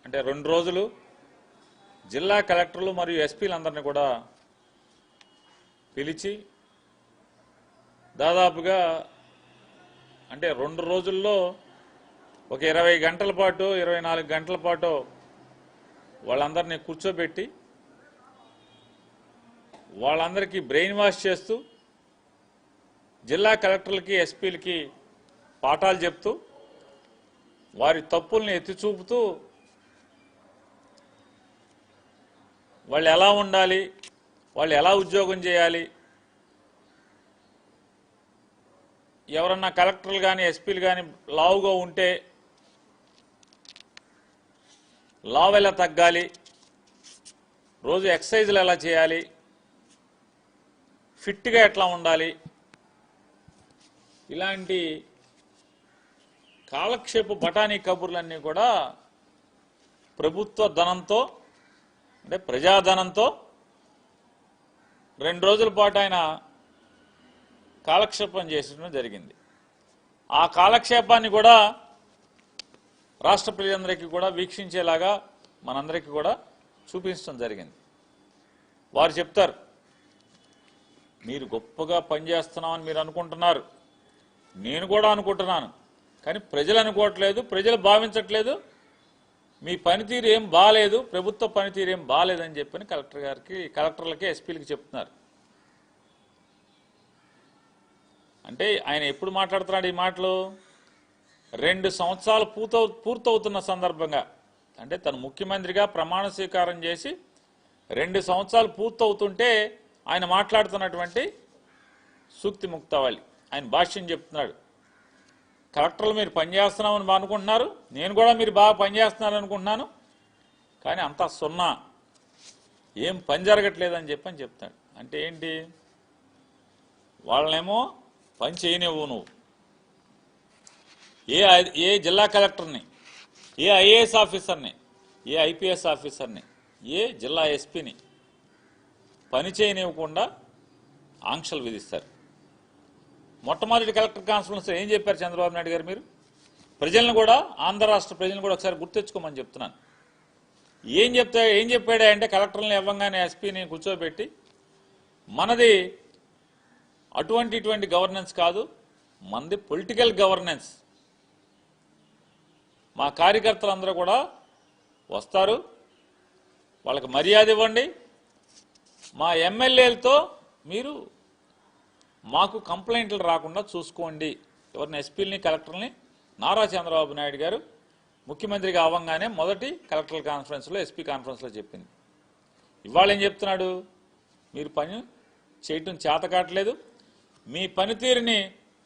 అంటే 2 రోజులు జిల్లా కలెక్టర్లు మరియు ఎస్పీలందరినీ కూడా పిలిచి దాదాపుగా అంటే 2 రోజుల్లో ఒక 20 గంటల పాటు 24 గంటల పాటు వాళ్ళందరినీ కూర్చోబెట్టి వాళ్ళందరికీ బ్రెయిన్ వాష్ చేస్తూ జిల్లా కలెక్టర్లకి ఎస్పీలకి పాఠాలు చెప్తూ వారి తప్పుల్ని ఎత్తి చూపుతూ వాళ్ళు ఎలా ఉండాలి, వాళ్ళు ఎలా ఉద్యోగం చేయాలి, ఎవరన్నా కలెక్టర్లు కానీ ఎస్పీలు కానీ లావుగా ఉంటే లావు ఎలా తగ్గాలి, రోజు ఎక్సర్సైజులు ఎలా చేయాలి, ఫిట్గా ఎట్లా ఉండాలి, ఇలాంటి కాలక్షేప బఠానీ కబుర్లన్నీ కూడా ప్రభుత్వ ధనంతో అంటే ప్రజాధనంతో 2 రోజుల పాటు ఆయన కాలక్షేపం చేసడం జరిగింది. ఆ కాలక్షేపాన్ని కూడా రాష్ట్ర ప్రజలందరికీ కూడా వీక్షించేలాగా మనందరికీ కూడా చూపించడం జరిగింది. వారు చెప్తారు, మీరు గొప్పగా పనిచేస్తున్నామని మీరు అనుకుంటున్నారు, నేను కూడా అనుకుంటున్నాను, కానీ ప్రజలు అనుకోవట్లేదు, ప్రజలు భావించట్లేదు, మీ పనితీరు ఏం బాలేదు, ప్రభుత్వ పనితీరు ఏం బాలేదని చెప్పని కలెక్టర్లకి ఎస్పీలకి చెప్తున్నారు. అంటే ఆయన ఎప్పుడు మాట్లాడుతున్నాడు ఈ మాటలు? 2 సంవత్సరాలు పూర్తవుతున్న సందర్భంగా, అంటే తను ముఖ్యమంత్రిగా ప్రమాణ స్వీకారం చేసి 2 సంవత్సరాలు పూర్తవుతుంటే ఆయన మాట్లాడుతున్నటువంటి సూక్తి ముక్తావళి, ఆయన భాష్యం చెప్తున్నాడు. కలెక్టర్లు మీరు పనిచేస్తున్నామని అనుకుంటున్నారు, నేను కూడా మీరు బాగా పనిచేస్తున్నారు అనుకుంటున్నాను, కానీ అంతా సున్నా, ఏం పని జరగట్లేదని చెప్పని చెప్తాడు. అంటే ఏంటి? వాళ్ళనేమో పని చేయనివ్వు నువ్వు, ఏ జిల్లా కలెక్టర్ని, ఏ ఐఏఎస్ ఆఫీసర్ని, ఏ ఐపీఎస్ ఆఫీసర్ని, ఏ జిల్లా ఎస్పీని పని చేయనివ్వకుండా ఆంక్షలు విధిస్తారు. మొట్టమొదటి కలెక్టర్ కాన్ఫరెన్స్ ఏం చెప్పారు చంద్రబాబు నాయుడు గారు? మీరు ప్రజలను కూడా, ఆంధ్ర రాష్ట్ర ప్రజలను కూడా ఒకసారి గుర్తెచ్చుకోమని చెప్తున్నాను. ఏం చెప్పాడా అంటే, కలెక్టర్లను ఇవ్వంగానే ఎస్పీని కూర్చోబెట్టి, మనది ఇటువంటి గవర్నెన్స్ కాదు, మనది పొలిటికల్ గవర్నెన్స్, మా కార్యకర్తలందరూ కూడా వస్తారు, వాళ్ళకి మర్యాద ఇవ్వండి, మా ఎమ్మెల్యేలతో మీరు మాకు కంప్లైంట్లు రాకుండా చూసుకోండి. ఎవరిని? ఎస్పీలని కలెక్టర్ని నారా చంద్రబాబు నాయుడు గారు ముఖ్యమంత్రిగా అవ్వగానే మొదటి కలెక్టర్ కాన్ఫరెన్స్లో, ఎస్పీ కాన్ఫరెన్స్లో చెప్పింది. ఇవాళ ఏం చెప్తున్నాడు? మీరు పని చేయటం చేత కావట్లేదు, మీ పనితీరుని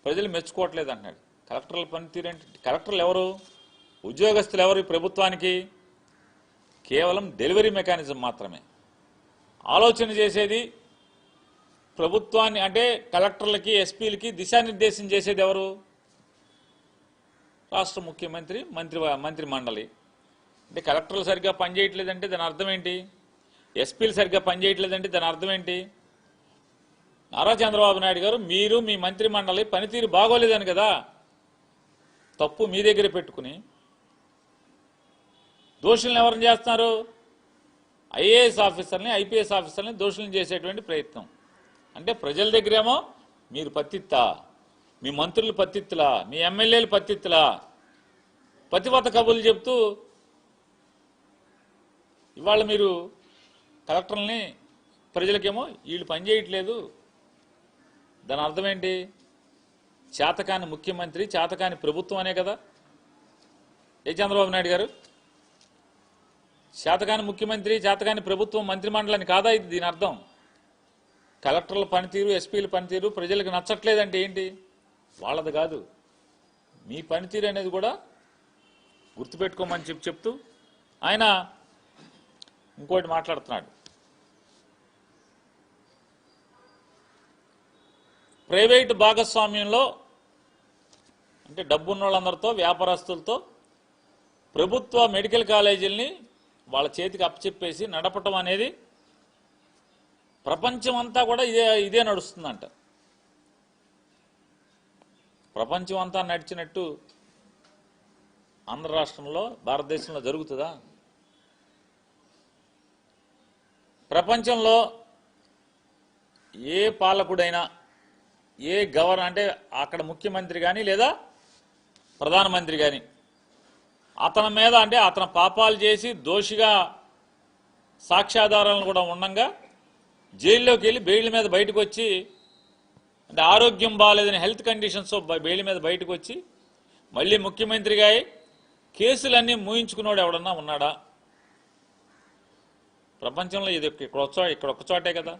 ప్రజలు మెచ్చుకోవట్లేదు అంటున్నాడు. కలెక్టర్ల పనితీరు అంటే, కలెక్టర్లు ఎవరు? ఉద్యోగస్తులు ఎవరు? ప్రభుత్వానికి కేవలం డెలివరీ మెకానిజం మాత్రమే. ఆలోచన చేసేది ప్రభుత్వాన్ని, అంటే కలెక్టర్లకి ఎస్పీలకి దిశానిర్దేశం చేసేది ఎవరు? రాష్ట్ర ముఖ్యమంత్రి, మంత్రి మండలి. అంటే కలెక్టర్లు సరిగ్గా పనిచేయట్లేదంటే దాని అర్థం ఏంటి? ఎస్పీలు సరిగ్గా పనిచేయట్లేదంటే దాని అర్థం ఏంటి? నారా చంద్రబాబు నాయుడు గారు, మీరు మీ మంత్రి మండలి పనితీరు బాగోలేదని కదా తప్పు మీ దగ్గర పెట్టుకుని దోషులను ఎవరిని చేస్తున్నారు? ఐఏఎస్ ఆఫీసర్ని, ఐపీఎస్ ఆఫీసర్ని దోషులను చేసేటువంటి ప్రయత్నం. అంటే ప్రజల దగ్గరేమో మీరు పత్తిత్తా, మీ మంత్రులు పత్తిత్తులా, మీ ఎమ్మెల్యేలు పత్తిత్తులా, పతివత కబుర్లు చెప్తూ ఇవాళ మీరు కలెక్టర్లని ప్రజలకేమో వీళ్ళు పనిచేయట్లేదు. దాని అర్థం ఏంటి? చేతకాని ముఖ్యమంత్రి, చేతకాని ప్రభుత్వం అనే కదా. ఏ చంద్రబాబు నాయుడు గారు? చేతకాని ముఖ్యమంత్రి, చేతకాని ప్రభుత్వం, మంత్రిమండలిని కాదా ఇది? దీని అర్థం కలెక్టర్ల పనితీరు, ఎస్పీల పనితీరు ప్రజలకు నచ్చట్లేదంటే ఏంటి? వాళ్ళది కాదు, మీ పనితీరు అనేది కూడా గుర్తుపెట్టుకోమని చెప్తూ ఆయన ఇంకోటి మాట్లాడుతున్నాడు. ప్రైవేటు భాగస్వామ్యంలో, అంటే డబ్బున్న వాళ్ళందరితో, వ్యాపారస్తులతో ప్రభుత్వ మెడికల్ కాలేజీల్ని వాళ్ళ చేతికి అప్పచెప్పేసి నడపటం అనేది ప్రపంచం అంతా కూడా ఇదే నడుస్తుందంట. ప్రపంచం అంతా నడిచినట్టు ఆంధ్ర రాష్ట్రంలో, భారతదేశంలో జరుగుతుందా? ప్రపంచంలో ఏ పాలకుడైనా ఏ గవర్నర్ అంటే అక్కడ ముఖ్యమంత్రి కానీ లేదా ప్రధానమంత్రి కానీ అతని మీద అంటే అతను పాపాలు చేసి దోషిగా సాక్ష్యాధారాలను కూడా ఉండగా జైల్లోకి వెళ్ళి బెయిల్ మీద బయటకు వచ్చి అంటే ఆరోగ్యం బాగాలేదని హెల్త్ కండిషన్స్ బెయిల్ మీద బయటకు వచ్చి మళ్ళీ ముఖ్యమంత్రిగా కేసులన్నీ మూయించుకున్నాడు ఎవడన్నా ఉన్నాడా? ప్రపంచంలో ఇది ఇక్కడ ఒక్క చోటే కదా.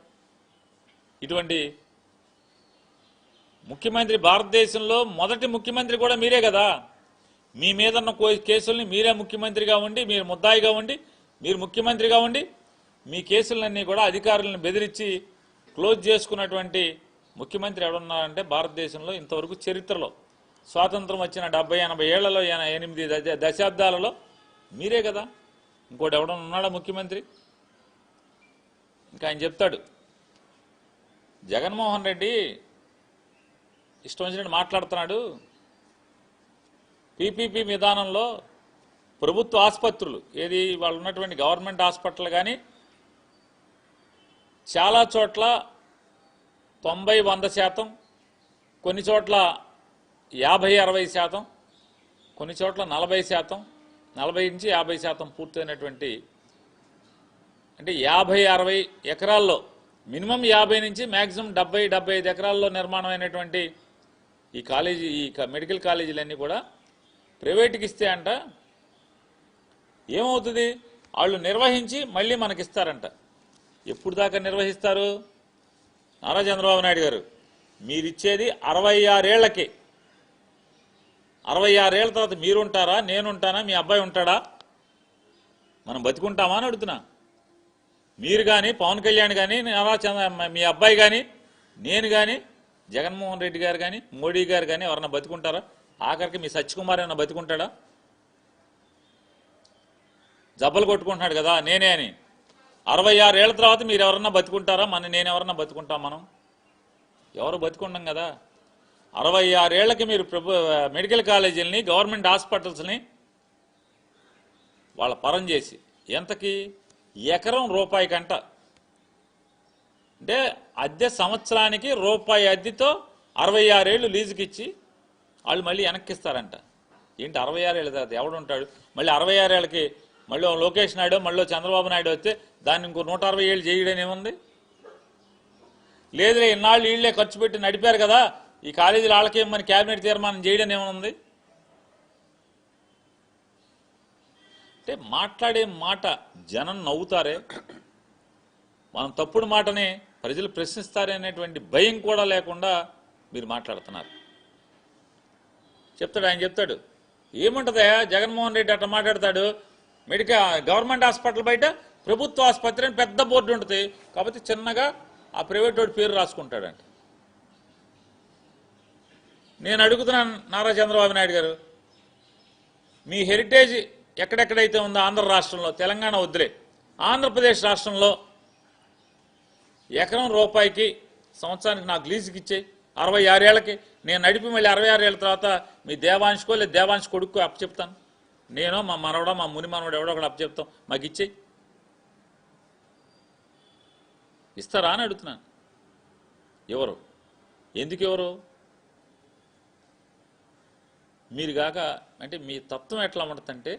ఇటువంటి ముఖ్యమంత్రి భారతదేశంలో మొదటి ముఖ్యమంత్రి కూడా మీరే కదా. మీ మీద ఉన్న కేసుల్ని మీరే ముఖ్యమంత్రిగా ఉండి మీరు ముద్దాయిగా ఉండి మీరు ముఖ్యమంత్రిగా ఉండి మీ కేసులన్నీ కూడా అధికారులను బెదిరించి క్లోజ్ చేసుకున్నటువంటి ముఖ్యమంత్రి ఎవడున్నారంటే భారతదేశంలో ఇంతవరకు చరిత్రలో స్వాతంత్రం వచ్చిన 70-80 ఏళ్లలో 8 దశాబ్దాలలో మీరే కదా. ఇంకోటి ఎవడన్నా ఉన్నాడా ముఖ్యమంత్రి? ఇంకా ఆయన చెప్తాడు జగన్మోహన్ రెడ్డి ఇష్టం వచ్చినట్టు మాట్లాడుతున్నాడు. పీపీపీ విధానంలో ప్రభుత్వ ఆసుపత్రులు ఏది వాళ్ళు ఉన్నటువంటి గవర్నమెంట్ హాస్పిటల్ కానీ చాలా చోట్ల 90-100%, కొన్ని చోట్ల 50-60%, కొన్ని చోట్ల 40%, 40-50% పూర్తయినటువంటి అంటే 50-60 ఎకరాల్లో మినిమం 50 నుంచి మ్యాక్సిమం 70-75 ఎకరాల్లో నిర్మాణం అయినటువంటి ఈ కాలేజీ ఈ మెడికల్ కాలేజీలన్నీ కూడా ప్రైవేట్కి ఇస్తే అంట ఏమవుతుంది? వాళ్ళు నిర్వహించి మళ్ళీ మనకిస్తారంట. ఎప్పుడు దాకా నిర్వహిస్తారు? నారా చంద్రబాబు నాయుడు గారు మీరిచ్చేది 66 ఏళ్లకి. 66 ఏళ్ల తర్వాత మీరుంటారా, నేనుంటానా, మీ అబ్బాయి ఉంటాడా? మనం బతికుంటామా అని అడుగుతున్నా. మీరు కానీ పవన్ కళ్యాణ్ కానీ మీ అబ్బాయి కానీ నేను కానీ జగన్మోహన్ రెడ్డి గారు కానీ మోడీ గారు కానీ ఎవరన్నా బతికుంటారా? ఆఖరికి మీ సత్యకుమార్ ఏమన్నా బతికుంటాడా? జబ్బలు కొట్టుకుంటున్నాడు కదా నేనే అని. 66 ఏళ్ల తర్వాత మీరు ఎవరన్నా బతుకుంటారా? నేను ఎవరన్నా బతుకుంటాం? మనం ఎవరు బతుకుంటాం కదా. 66 ఏళ్లకి మీరు మెడికల్ కాలేజీలని గవర్నమెంట్ హాస్పిటల్స్ని వాళ్ళ పరం చేసి ఎంతకి ఎకరం రూపాయి కంట అంటే అద్దె సంవత్సరానికి రూపాయి అద్దెతో 66 ఏళ్ళు లీజుకి ఇచ్చి వాళ్ళు మళ్ళీ వెనక్కిస్తారంట. ఏంటి 66 ఏళ్ళ తర్వాత ఎవడుంటాడు? మళ్ళీ 66 ఏళ్ళకి మళ్ళీ లోకేష్ నాయుడు మళ్ళీ చంద్రబాబు నాయుడు వస్తే దాన్ని ఇంకో 160 ఏళ్ళు చేయడం ఏముంది? లేదులే ఇన్నాళ్ళు వీళ్ళే ఖర్చు పెట్టి నడిపారు కదా ఈ కాలేజీలు వాళ్ళకే మన క్యాబినెట్ తీర్మానం చేయడం ఏముంది? అంటే మాట్లాడే మాట జనం నవ్వుతారే, మనం తప్పుడు మాటని ప్రజలు ప్రశ్నిస్తారే అనేటువంటి భయం కూడా లేకుండా మీరు మాట్లాడుతున్నారు. ఆయన చెప్తాడు ఏముంటుందా జగన్మోహన్ రెడ్డి అట్లా మాట్లాడతాడు. గవర్నమెంట్ హాస్పిటల్ బయట ప్రభుత్వ ఆసుపత్రి అని పెద్ద బోర్డు ఉంటుంది కాబట్టి చిన్నగా ఆ ప్రైవేట్ వాడి పేరు రాసుకుంటాడంట. నేను అడుగుతున్నాను నారా చంద్రబాబు నాయుడు గారు, మీ హెరిటేజ్ ఎక్కడెక్కడైతే ఉందో ఆంధ్ర రాష్ట్రంలో, తెలంగాణ వద్దులే, ఆంధ్రప్రదేశ్ రాష్ట్రంలో ఎకరం రూపాయికి సంవత్సరానికి నాకు లీజుకి ఇచ్చేయి 66 ఏళ్ళకి. నేను నడిపి మళ్ళీ 66 ఏళ్ళ తర్వాత మీ దేవాంశకో లేదా దేవాంశ కొడుకు అప్పచెప్తాను. నేను మా మనవడో మా ముని మనవడు ఎవడో ఒకటి అప్పచెప్తాం, మాకు ఇచ్చేయి. ఇస్తారా అని అడుగుతున్నాను. ఎవరు? ఎందుకు ఎవరు? మీరు కాక అంటే మీ తత్వం ఎట్లా ఉంటుందంటే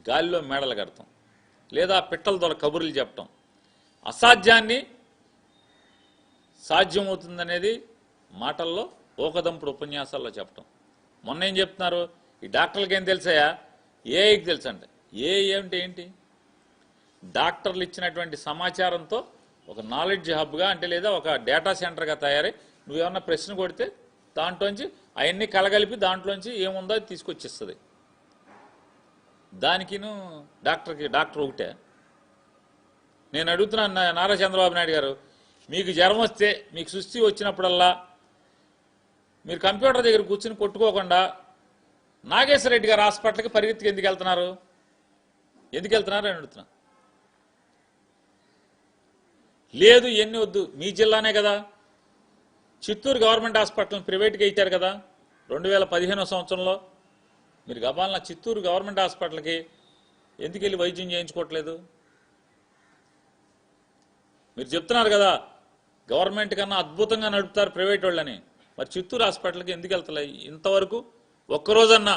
గాలిలో మేడలు కడతాం లేదా పిట్టల ద్వారా కబుర్లు చెప్పటం, అసాధ్యాన్ని సాధ్యమవుతుందనేది మాటల్లో ఓకదంపుడు ఉపన్యాసాల్లో చెప్పటం. మొన్న ఏం చెప్తున్నారు? ఈ డాక్టర్లకి ఏం తెలుసాయా? ఏఐకి తెలుసు అంటే ఏమిటి ఏంటి? డాక్టర్లు ఇచ్చినటువంటి సమాచారంతో ఒక నాలెడ్జ్ హబ్గా అంటే లేదా ఒక డేటా సెంటర్గా తయారై నువ్వేమన్నా ప్రశ్న కొడితే దాంట్లోంచి అవన్నీ కలగలిపి దాంట్లోంచి ఏముందో అది తీసుకొచ్చిస్తుంది. దానికిను డాక్టర్ ఒకటే. నేను అడుగుతున్నాను నారా చంద్రబాబు నాయుడు గారు, మీకు జ్వరం వస్తే మీకు సుస్థి వచ్చినప్పుడల్లా మీరు కంప్యూటర్ దగ్గర కూర్చుని కొట్టుకోకుండా నాగేశ్వర రెడ్డి గారు హాస్పిటల్కి పరిగెత్తికి ఎందుకు వెళ్తున్నారు అని అడుగుతున్నా. లేదు ఇవన్నీ వద్దు, మీ జిల్లానే కదా చిత్తూరు గవర్నమెంట్ హాస్పిటల్ని ప్రైవేట్గా ఇచ్చారు కదా 2015 సంవత్సరంలో. మీరు గబాలన చిత్తూరు గవర్నమెంట్ హాస్పిటల్కి ఎందుకు వెళ్ళి వైద్యం చేయించుకోవట్లేదు? మీరు చెప్తున్నారు కదా గవర్నమెంట్ కన్నా అద్భుతంగా నడుపుతారు ప్రైవేట్ వాళ్ళని. మరి చిత్తూరు హాస్పిటల్కి ఎందుకు వెళ్తలే ఇంతవరకు? ఒక్కరోజన్నా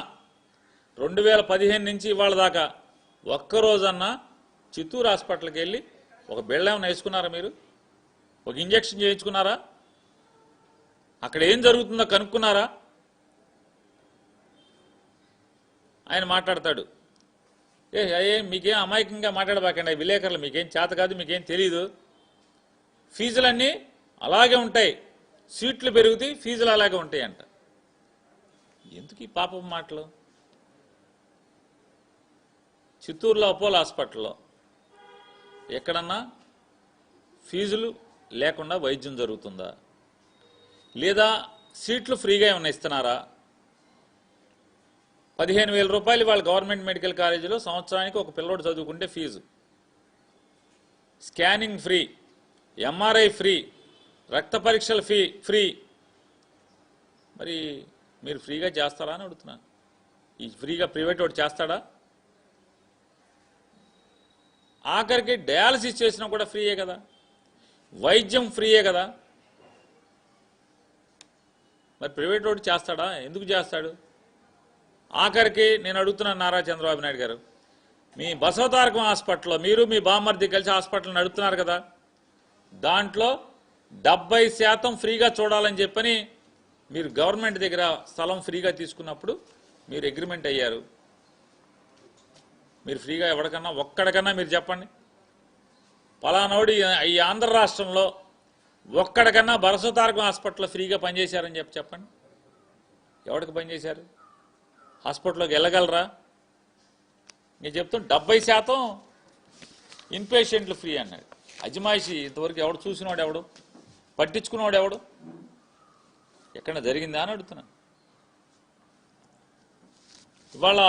2015 నుంచి ఇవాళ దాకా ఒక్కరోజన్నా చిత్తూరు హాస్పిటల్కి వెళ్ళి ఒక బిళ్ళ ఏమైనా వేసుకున్నారా మీరు? ఒక ఇంజెక్షన్ చేయించుకున్నారా? అక్కడ ఏం జరుగుతుందో కనుక్కున్నారా? ఆయన మాట్లాడతాడు, అయ్యే మీకేం అమాయకంగా మాట్లాడబాకండి, విలేకరులు మీకేం చేత కాదు, మీకేం తెలీదు, ఫీజులన్నీ అలాగే ఉంటాయి, సీట్లు పెరుగుతాయి, ఫీజులు అలాగే ఉంటాయి అంట. ఎందుకు ఈ పాపం మాటలు? చిత్తూరులో అపోలో హాస్పిటల్లో ఎక్కడన్నా ఫీజులు లేకుండా వైద్యం జరుగుతుందా? లేదా సీట్లు ఫ్రీగా ఏమైనా ఇస్తున్నారా? 15,000 రూపాయలు వాళ్ళ గవర్నమెంట్ మెడికల్ కాలేజీలో సంవత్సరానికి ఒక పిల్లోడు చదువుకుంటే fees, scanning free, MRI free, రక్త పరీక్షలు ఫ్రీ. మరి మీరు ఫ్రీగా చేస్తారా అని అడుగుతున్నా. ఈ ఫ్రీగా ప్రైవేట్ వాడు చేస్తాడా? ఆఖరికి డయాలసిస్ చేసినా కూడా ఫ్రీయే కదా, వైద్యం ఫ్రీయే కదా. మరి ప్రైవేట్ వాడు చేస్తాడా? ఎందుకు చేస్తాడు? ఆఖరికి నేను అడుగుతున్నాను నారా చంద్రబాబు నాయుడు గారు, మీ బసవతారకం హాస్పిటల్లో మీరు మీ బామ్మర్ది కలిసి హాస్పిటల్ నడుపుతున్నారు కదా, దాంట్లో 70% ఫ్రీగా చూడాలని చెప్పని మీరు గవర్నమెంట్ దగ్గర స్థలం ఫ్రీగా తీసుకున్నప్పుడు మీరు అగ్రిమెంట్ అయ్యారు. మీరు ఫ్రీగా ఎవరికన్నా ఒక్కడికన్నా మీరు చెప్పండి, పలానోడి ఈ ఆంధ్ర రాష్ట్రంలో ఒక్కడికన్నా బసవతారకం హాస్పిటల్లో ఫ్రీగా పనిచేశారని చెప్పండి. ఎవరికి పనిచేశారు? హాస్పిటల్లోకి వెళ్ళగలరా? నేను చెప్తాను 70% ఇన్పేషెంట్లు ఫ్రీ అన్నాడు. అజమాయిషి ఇంతవరకు ఎవడు చూసినవాడు, ఎవడు పట్టించుకున్నవాడు, ఎవడు? ఎక్కడ జరిగిందా అని అడుగుతున్నాను. ఇవాళ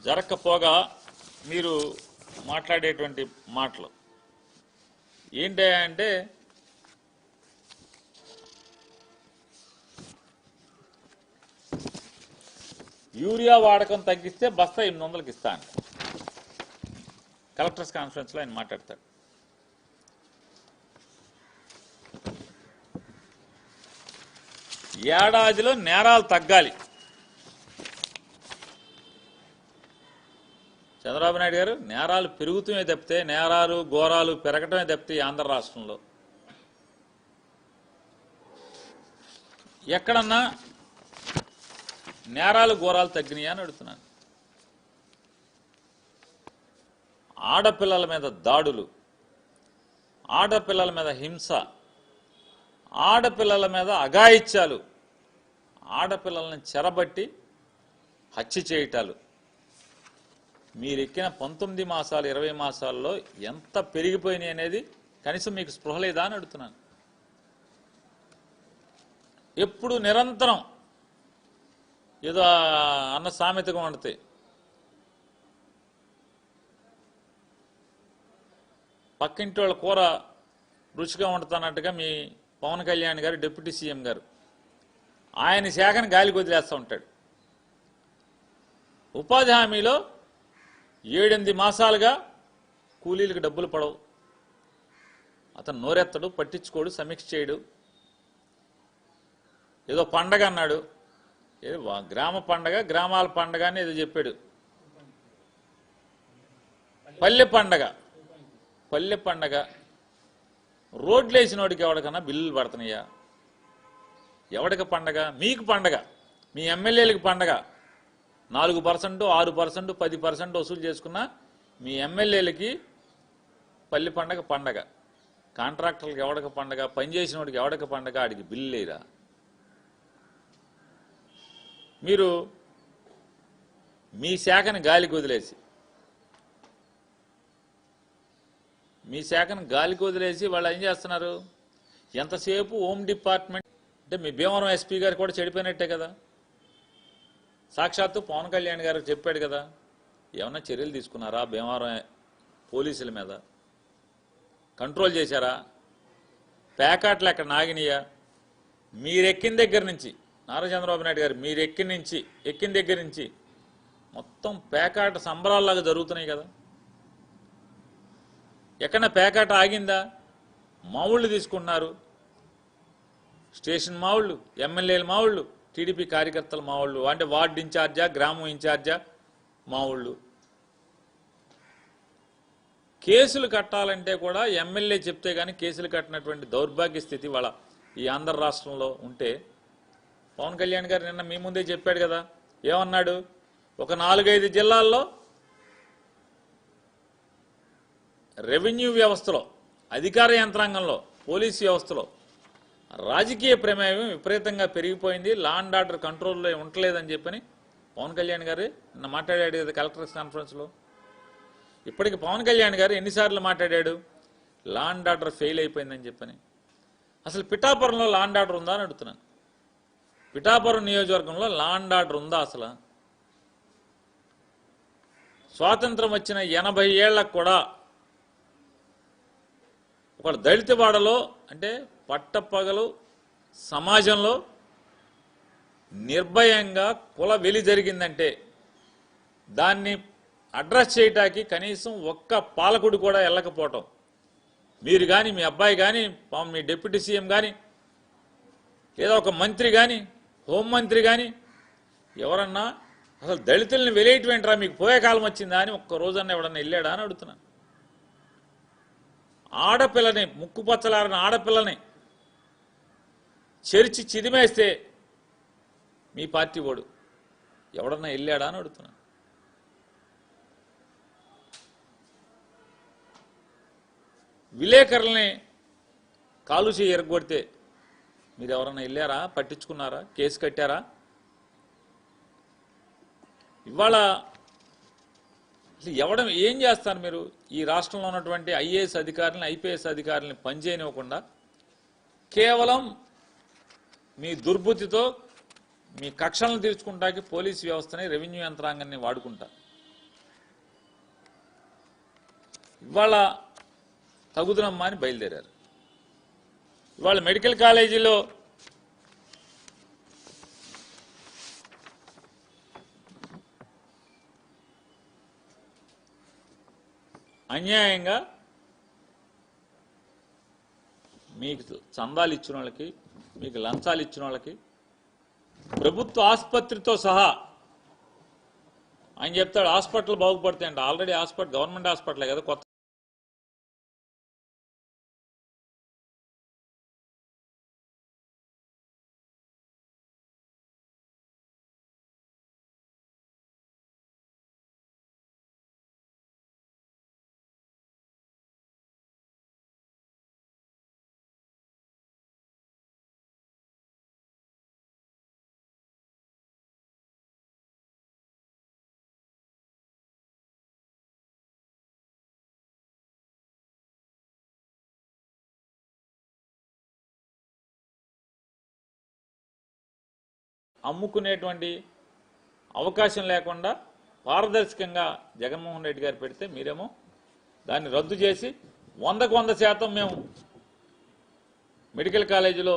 జరగకపోగా మీరు మాట్లాడేటువంటి మాటలు ఏంటంటే యూరియా వాడకం తగ్గిస్తే బస్తా 800కి ఇస్తా అంట. కలెక్టర్స్ కాన్ఫరెన్స్లో ఆయన మాట్లాడతాడు. ఏడాదిలో నేరాలు తగ్గాలి. చంద్రబాబు నాయుడు గారు, నేరాలు పెరుగుతూనే తప్పితే, నేరాలు ఘోరాలు పెరగటమే తప్పితే ఆంధ్ర రాష్ట్రంలో ఎక్కడన్నా నేరాలు ఘోరాలు తగ్గినాయా అని అడుగుతున్నాను. ఆడపిల్లల మీద దాడులు, ఆడపిల్లల మీద హింస, ఆడపిల్లల మీద అఘాయిత్యాలు, ఆడపిల్లల్ని చెరబట్టి హత్య చేయటాలు మీరెక్కిన 19 మాసాలు 20 మాసాల్లో ఎంత పెరిగిపోయినాయి అనేది కనీసం మీకు స్పృహ లేదా అని అడుగుతున్నాను. ఎప్పుడు నిరంతరం ఏదో అన్న సామెతగా వండితే పక్కింటి వాళ్ళ కూర రుచిగా వండుతున్నట్టుగా మీ పవన్ కళ్యాణ్ గారు, డిప్యూటీ సీఎం గారు, ఆయన శాఖను గాలికి వదిలేస్తూ ఉంటాడు. ఉపాధి హామీలో 7-8 మాసాలుగా కూలీలకు డబ్బులు పడవు. అతను నోరెత్తడు, పట్టించుకోడు, సమీక్ష చేయడు. ఏదో పండగ అన్నాడు, ఏదో గ్రామ పండగ, గ్రామాల పండగ అని ఏదో చెప్పాడు. పల్లె పండగ, పల్లె పండగ. రోడ్లు వేసిన వాడికి ఎవడికన్నా బిల్లులు పడుతున్నాయా? ఎవడికి పండగ? మీకు పండగ, మీ ఎమ్మెల్యేలకు పండగ. 4%, 6%, 10% వసూలు చేసుకున్నా మీ ఎమ్మెల్యేలకి పల్లె పండగ పండగ. కాంట్రాక్టర్లకు ఎవడికి పండగ? పనిచేసిన వాడికి ఎవడికి పండగ? ఆడికి బిల్లు లేరా? మీరు మీ శాఖను గాలికి వదిలేసి, వాళ్ళు ఏం చేస్తున్నారు? ఎంతసేపు హోమ్ డిపార్ట్మెంట్ అంటే మీ భీమవరం ఎస్పీ గారు కూడా చెడిపోయినట్టే కదా. సాక్షాత్తు పవన్ కళ్యాణ్ గారు చెప్పాడు కదా, ఏమన్నా చర్యలు తీసుకున్నారా? భీమవరం పోలీసుల మీద కంట్రోల్ చేశారా? ప్యాకాట్లు ఎక్కడ నాగినయా? మీరెక్కిన దగ్గర నుంచి, నారా చంద్రబాబు నాయుడు గారు మీరు ఎక్కిన దగ్గర నుంచి మొత్తం పేకాట సంబరాల్లాగా జరుగుతున్నాయి కదా. ఎక్కడన్నా పేకాట ఆగిందా? మావుళ్ళు తీసుకున్నారు, స్టేషన్ మావుళ్ళు, ఎమ్మెల్యేల మావుళ్ళు, టీడీపీ కార్యకర్తల మావుళ్ళు, అంటే వార్డు ఇన్ఛార్జా, గ్రామం ఇన్ఛార్జా మావుళ్ళు. కేసులు కట్టాలంటే కూడా ఎమ్మెల్యే చెప్తే కానీ కేసులు కట్టినటువంటి దౌర్భాగ్య స్థితి వాళ్ళ ఈ ఆంధ్ర రాష్ట్రంలో ఉంటే, పవన్ కళ్యాణ్ గారు నిన్న మీ ముందే చెప్పాడు కదా, ఏమన్నాడు? ఒక 4-5 జిల్లాల్లో రెవెన్యూ వ్యవస్థలో, అధికార యంత్రాంగంలో, పోలీసు వ్యవస్థలో రాజకీయ ప్రమేయం విపరీతంగా పెరిగిపోయింది, లా అండ్ ఆర్డర్ కంట్రోల్లో ఉండలేదని చెప్పని పవన్ కళ్యాణ్ గారు నిన్న మాట్లాడాడు కదా కలెక్టర్స్ కాన్ఫరెన్స్లో. ఇప్పటికి పవన్ కళ్యాణ్ గారు ఎన్నిసార్లు మాట్లాడాడు? లా అండ్ ఆర్డర్ ఫెయిల్ అయిపోయిందని చెప్పని. అసలు పిఠాపురంలో లా అండ్ ఆర్డర్ ఉందా అని అడుగుతున్నాను. పిఠాపురం నియోజకవర్గంలో లా అండ్ ఆర్డర్ ఉందా అసలు? స్వాతంత్రం వచ్చిన 80 ఏళ్లకు కూడా ఒక దళితవాడలో, అంటే పట్టపగలు సమాజంలో నిర్భయంగా కుల వెలి జరిగిందంటే దాన్ని అడ్రస్ చేయటానికి కనీసం ఒక్క పాలకుడు కూడా వెళ్ళకపోవటం, మీరు కానీ, మీ అబ్బాయి కానీ, మీ డిప్యూటీ సీఎం కానీ, లేదా ఒక మంత్రి కానీ, హోంమంత్రి కానీ ఎవరన్నా అసలు దళితుల్ని వెలేయటమేంట్రా, మీకు పోయే కాలం వచ్చిందా అని ఒక్క రోజన్నా ఎవడన్నా వెళ్ళాడా అని అడుగుతున్నాను. ఆడపిల్లని, ముక్కుపచ్చలారిన ఆడపిల్లని చెరిచి చిదిమేస్తే మీ పార్టీ వాడు ఎవడన్నా వెళ్ళాడా అని అడుగుతున్నాను. విలేకరుల్ని కాలు చేయి ఎరగొడితే మీరు ఎవరన్నా వెళ్ళారా? పట్టించుకున్నారా? కేసు కట్టారా? ఇవాళ ఎవడం ఏం చేస్తారు మీరు? ఈ రాష్ట్రంలో ఉన్నటువంటి ఐఏఎస్ అధికారులను, ఐపీఎస్ అధికారులను పనిచేయనివ్వకుండా కేవలం మీ దుర్బుద్ధితో మీ కక్షలను తీర్చుకుంటానికి పోలీసు వ్యవస్థని, రెవెన్యూ యంత్రాంగాన్ని వాడుకుంటా. ఇవాళ తగుదనమ్మా అని బయలుదేరారు. ఇవాళ మెడికల్ కాలేజీలో అన్యాయంగా మీకు చందాలు ఇచ్చిన వాళ్ళకి, మీకు లంచాలు ఇచ్చిన వాళ్ళకి, ప్రభుత్వ ఆసుపత్రితో సహా ఆయన చెప్తాడు హాస్పిటల్ బాగుపడతాయంట. ఆల్రెడీ హాస్పిటల్ గవర్నమెంట్ హాస్పిటలే కదా, కొత్త అమ్ముకునేటువంటి అవకాశం లేకుండా పారదర్శకంగా జగన్మోహన్ రెడ్డి గారు పెడితే మీరేమో దాన్ని రద్దు చేసి 100% మేము మెడికల్ కాలేజీలో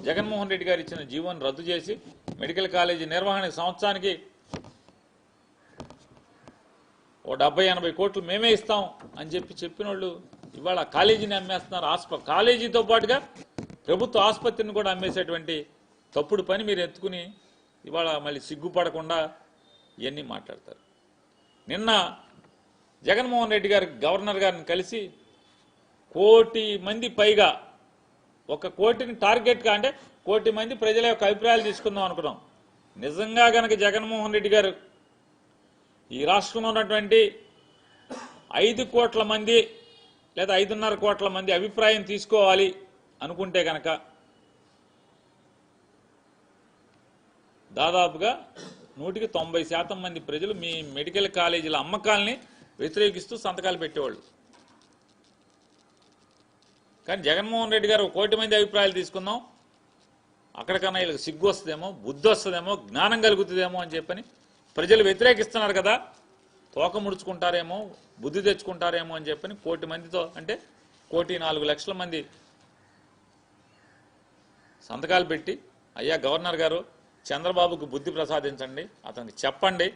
జగన్మోహన్ రెడ్డి గారు ఇచ్చిన జీవోని రద్దు చేసి మెడికల్ కాలేజీ నిర్వహణ సంవత్సరానికి ఓ 70-80 కోట్లు మేమే ఇస్తాం అని చెప్పిన వాళ్ళు ఇవాళ కాలేజీని అమ్మేస్తున్నారు. కాలేజీతో పాటుగా ప్రభుత్వ ఆసుపత్రిని కూడా అమ్మేసేటువంటి తప్పుడు పని మీరు ఎత్తుకుని ఇవాళ మళ్ళీ సిగ్గుపడకుండా ఇవన్నీ మాట్లాడతారు. నిన్న జగన్మోహన్ రెడ్డి గారు గవర్నర్ గారిని కలిసి 1 కోటి మంది పైగా, 1 కోటిని టార్గెట్గా, అంటే 1 కోటి మంది ప్రజల యొక్క అభిప్రాయాలు తీసుకుందాం అనుకున్నాం. నిజంగా గనక జగన్మోహన్ రెడ్డి గారు ఈ రాష్ట్రంలో ఉన్నటువంటి 5 కోట్ల మంది లేదా 5.5 కోట్ల మంది అభిప్రాయం తీసుకోవాలి అనుకుంటే కనుక దాదాపుగా 190% మంది ప్రజలు మీ మెడికల్ కాలేజీల అమ్మకాలని వ్యతిరేకిస్తూ సంతకాలు పెట్టేవాళ్ళు. కానీ జగన్మోహన్ రెడ్డి గారు 1 కోటి మంది అభిప్రాయాలు తీసుకుందాం, అక్కడికన్నా వీళ్ళకి సిగ్గు వస్తుందేమో, బుద్ధి వస్తుందేమో, జ్ఞానం కలుగుతుందేమో అని చెప్పని ప్రజలు వ్యతిరేకిస్తున్నారు కదా, తోక ముడుచుకుంటారేమో, బుద్ధి తెచ్చుకుంటారేమో అని చెప్పని 1 కోటి మందితో, అంటే 1,04,00,000 మంది సంతకాలు పెట్టి, అయ్యా గవర్నర్ గారు చంద్రబాబుకు బుద్ధి ప్రసాదించండి, అతనికి చెప్పండి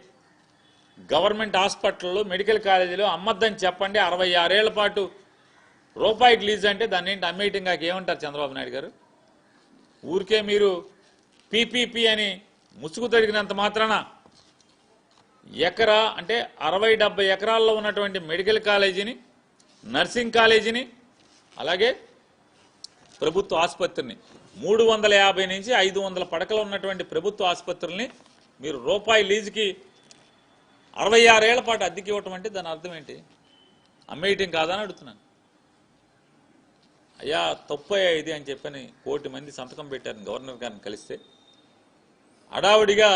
గవర్నమెంట్ హాస్పిటల్లో మెడికల్ కాలేజీలో అమ్మద్దని చెప్పండి, 66 ఏళ్ల పాటు రూపాయికి లీజ్ అంటే దాన్ని ఏంటి అమ్మేయటం కాక ఏమంటారు చంద్రబాబు నాయుడు గారు? ఊరికే మీరు పీపీపీ అని ముసుగు తొడిగినంత మాత్రాన ఎకరా అంటే 60-70 ఎకరాల్లో ఉన్నటువంటి మెడికల్ కాలేజీని, నర్సింగ్ కాలేజీని, అలాగే ప్రభుత్వ ఆసుపత్రిని 350 నుంచి 500 పడకలు ఉన్నటువంటి ప్రభుత్వ ఆసుపత్రుల్ని మీరు రూపాయి లీజుకి 66 ఏళ్ల పాటు అద్దెకి ఇవ్వటం అంటే దాని అర్థం ఏంటి? అమ్మేయటం కాదని అడుగుతున్నాను. అయ్యా తప్పయ్యా ఇది అని చెప్పని 1 కోటి మంది సంతకం పెట్టారు గవర్నర్ గారిని కలిస్తే. అడావుడిగా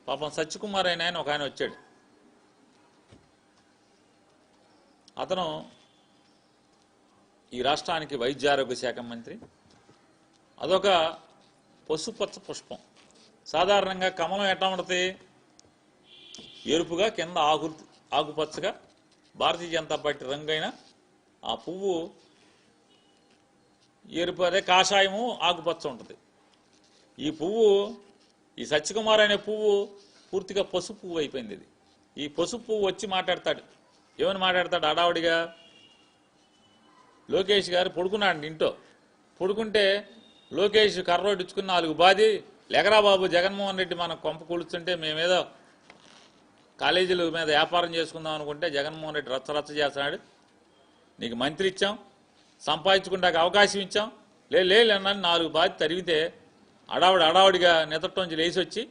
పాపం సత్యకుమార్ అయిన ఆయన ఒక ఆయన వచ్చాడు. అతను ఈ రాష్ట్రానికి వైద్య ఆరోగ్య శాఖ మంత్రి. అదొక పసుపచ్చ పుష్పం. సాధారణంగా కమలం ఎట్లా ఉంటుంది? ఎరుపుగా కింద ఆకుపచ్చగా భారతీయ జనతా పార్టీ రంగైన ఆ పువ్వు ఎరుపు, అదే కాషాయము ఆకుపచ్చ ఉంటుంది. ఈ పువ్వు, ఈ సత్యకుమార్ అనే పువ్వు పూర్తిగా పసుపు పువ్వు అయిపోయింది. ఇది ఈ పసుపు పువ్వు వచ్చి మాట్లాడతాడు. ఏమని మాట్లాడతాడు? అడావుడిగా లోకేష్ గారు పడుకున్నాడు ఇంట్లో. పడుకుంటే లోకేష్ కర్రోడ్డుచుకుని 4 బాది, లెగరా బాబు జగన్మోహన్ రెడ్డి మనం కొంప కూలుస్తుంటే మేమేదో కాలేజీల మీద వ్యాపారం చేసుకుందాం అనుకుంటే జగన్మోహన్ రెడ్డి రచ్చరచ్చ చేస్తున్నాడు. నీకు మంత్రి ఇచ్చాం, సంపాదించుకుంటాక అవకాశం ఇచ్చాం, లేనని 4 బాది తరిగితే అడావుడిగా నిద్రటోంచి లేచి వచ్చి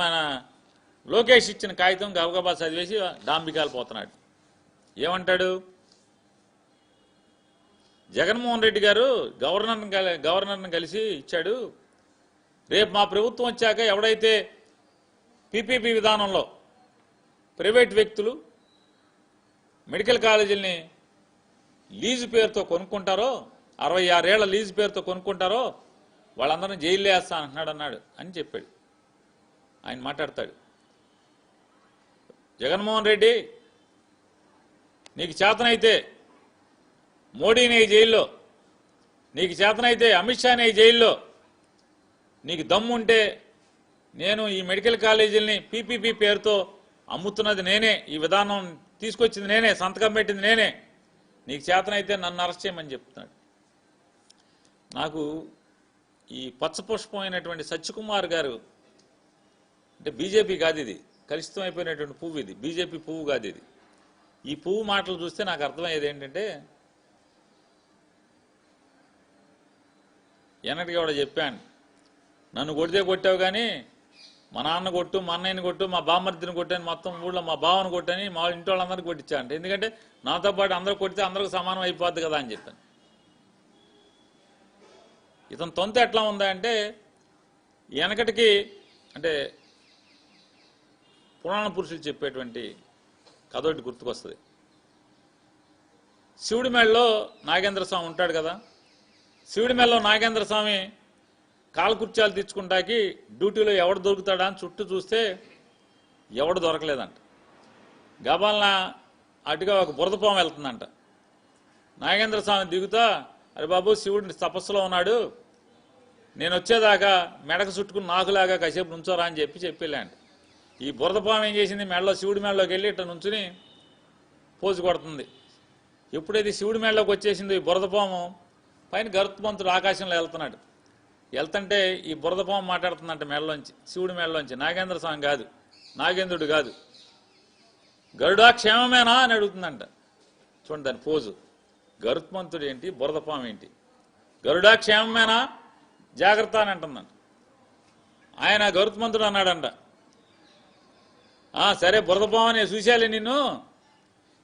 మన లోకేష్ ఇచ్చిన కాగితం గబగబా చదివేసి డాంబికాలు పోతున్నాడు. ఏమంటాడు? జగన్మోహన్ రెడ్డి గారు గవర్నర్ని కలిసి ఇచ్చాడు. రేపు మా ప్రభుత్వం వచ్చాక ఎవడైతే పీపీపీ విధానంలో ప్రైవేట్ వ్యక్తులు మెడికల్ కాలేజీలని లీజు పేరుతో కొనుక్కుంటారో, 66 ఏళ్ల లీజు పేరుతో కొనుక్కుంటారో వాళ్ళందరినీ జైల్లో వేస్తానంటున్నాడు అని చెప్పాడు. ఆయన మాట్లాడతాడు. జగన్మోహన్ రెడ్డి నీకు చేతనైతే మోడీని జైల్లో, నీకు చేతనైతే అమిత్ షాని జైల్లో, నీకు దమ్ముంటే నేను ఈ మెడికల్ కాలేజీలని పీపీపీ పేరుతో అమ్ముతున్నది నేనే, ఈ విధానం తీసుకొచ్చింది నేనే, సంతకం పెట్టింది నేనే, నీకు చేతనైతే నన్ను అరెస్ట్ చేయమని చెప్తున్నాడు. నాకు ఈ పచ్చపుష్పమైనటువంటి సత్యకుమార్ గారు అంటే బీజేపీ కాదు, ఇది కలుషితం అయిపోయినటువంటి పువ్వు, ఇది బీజేపీ పువ్వు కాదు ఇది. ఈ పువ్వు మాటలు చూస్తే నాకు అర్థమయ్యేది ఏంటంటే, వెనకటికి కూడా చెప్పాను, నన్ను కొడితే కొట్టావు కానీ మా నాన్న కొట్టు, మా అన్నయ్యని కొట్టు, మా బామ్మర్దిని కొట్టాను, మొత్తం ఊళ్ళో మా బావని కొట్టని మా ఇంటి వాళ్ళందరికీ కొట్టించా అంటే, ఎందుకంటే నాతో పాటు అందరూ కొడితే అందరికి సమానం అయిపోద్ది కదా అని చెప్పాను. ఇతను తొంత ఎట్లా ఉందా అంటే, వెనకటికి అంటే పురాణ పురుషులు చెప్పేటువంటి కథ ఒకటి గుర్తుకొస్తుంది. శివుడి మేడలో నాగేంద్ర స్వామి ఉంటాడు కదా. శివుడి మేడలో నాగేంద్ర స్వామి కాలకృత్యాలు తెచ్చుకుంటాకి డ్యూటీలో ఎవడు దొరుకుతాడా అని చుట్టూ చూస్తే ఎవడు దొరకలేదంట. గబాలన అటుగా ఒక బురదపాము వెళ్తుందంట. నాగేంద్ర స్వామి దిగుతా, అరే బాబు శివుడిని తపస్సులో ఉన్నాడు, నేను వచ్చేదాకా మెడకు చుట్టుకుని నాకులాగా కాసేపు నుంచోరా అని చెప్పేళ్ళంట. ఈ బురదపాము ఏం చేసింది? మెడలో, శివుడి మెడలోకి వెళ్ళి ఇట్లా నుంచుని పోజు కొడుతుంది. ఎప్పుడైతే శివుడి మెడలోకి వచ్చేసిందో ఈ బురదపాము, పైన గరుత్మంతుడు ఆకాశంలో వెళ్తుంటే ఈ బురదపాము మాట్లాడుతుందంట మెడలోంచి, శివుడి మెడలోంచి. నాగేంద్ర స్వామి కాదు, నాగేంద్రుడు కాదు. గరుడా క్షేమమేనా అని అడుగుతుందంట. చూడండి దాని పోజు. గరుత్మంతుడు ఏంటి, బురదపాము ఏంటి? గరుడా క్షేమమేనా, జాగ్రత్త అని అంటుందంట. ఆయన గరుత్మంతుడు అన్నాడంట, సరే బురదపాము నేను చూశాలే నిన్ను,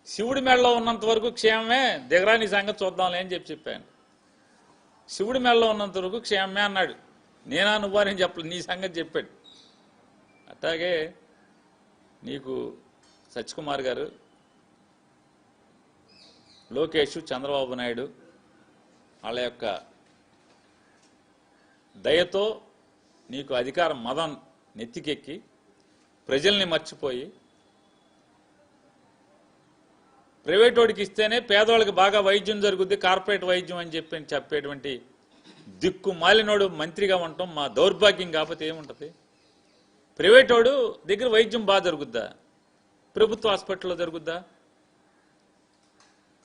శివుడి మెడలో ఉన్నంత వరకు క్షేమమే, దిగరా నీ సంగతి చూద్దాంలే అని చెప్పాను. శివుడి మెడలో ఉన్నంత వరకు క్షేమమే అన్నాడు. నేనా నువ్వా నేను చెప్పలేదు, నీ సంగతి చెప్పాడు. అట్లాగే నీకు సత్యకుమార్ గారు, లోకేష్, చంద్రబాబు నాయుడు వాళ్ళ యొక్క దయతో నీకు అధికారం మదం నెత్తికెక్కి ప్రజల్ని మర్చిపోయి ప్రైవేట్ వాడికి ఇస్తేనే పేదవాళ్ళకి బాగా వైద్యం జరుగుద్ది, కార్పొరేట్ వైద్యం అని చెప్పేటువంటి దిక్కు మాలినోడు మంత్రిగా ఉండటం మా దౌర్భాగ్యం. కాకపోతే ఏముంటుంది? ప్రైవేట్ వాడు దగ్గర వైద్యం బాగా జరుగుద్దా? ప్రభుత్వ హాస్పిటల్లో జరుగుద్దా?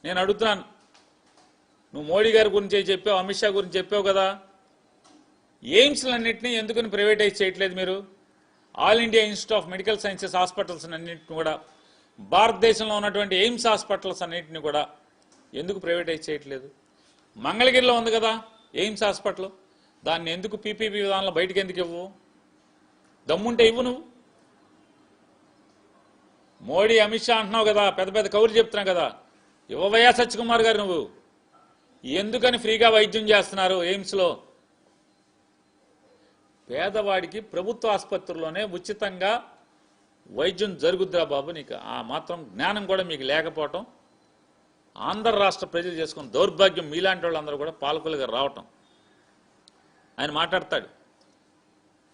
నేను అడుగుతున్నాను, నువ్వు మోడీ గారి గురించి చెప్పావు, అమిత్ షా గురించి చెప్పావు కదా, ఎయిమ్స్లన్నింటినీ ఎందుకని ప్రైవేటైజ్ చేయట్లేదు మీరు? All India institute of medical sciences hospitals అన్నింటిని కూడా, భారతదేశంలో ఉన్నటువంటి ఎయిమ్స్ హాస్పిటల్స్ అన్నింటినీ కూడా ఎందుకు ప్రైవేటైజ్ చేయట్లేదు? మంగళగిరిలో ఉంది కదా ఎయిమ్స్ హాస్పిటల్, దాన్ని ఎందుకు పీపీపీ విధానంలో బయటకు ఎందుకు ఇవ్వవు? దమ్ముంటే ఇవ్వు నువ్వు. మోడీ అమిత్ షా అంటున్నావు కదా, పెద్ద పెద్ద కౌరులు చెప్తున్నావు కదా, ఇవ్వవయ్యా సత్యకుమార్ గారు నువ్వు. ఎందుకని ఫ్రీగా వైద్యం చేస్తున్నారు ఎయిమ్స్లో? పేదవాడికి ప్రభుత్వ ఆసుపత్రుల్లోనే ఉచితంగా వైద్యం జరుగుద్దిరా బాబు. నీకు ఆ మాత్రం జ్ఞానం కూడా మీకు లేకపోవటం, ఆంధ్ర రాష్ట్ర ప్రజలు చేసుకున్న దౌర్భాగ్యం. మీలాంటి వాళ్ళందరూ కూడా పాలకులుగా రావటం. ఆయన మాట్లాడతాడు,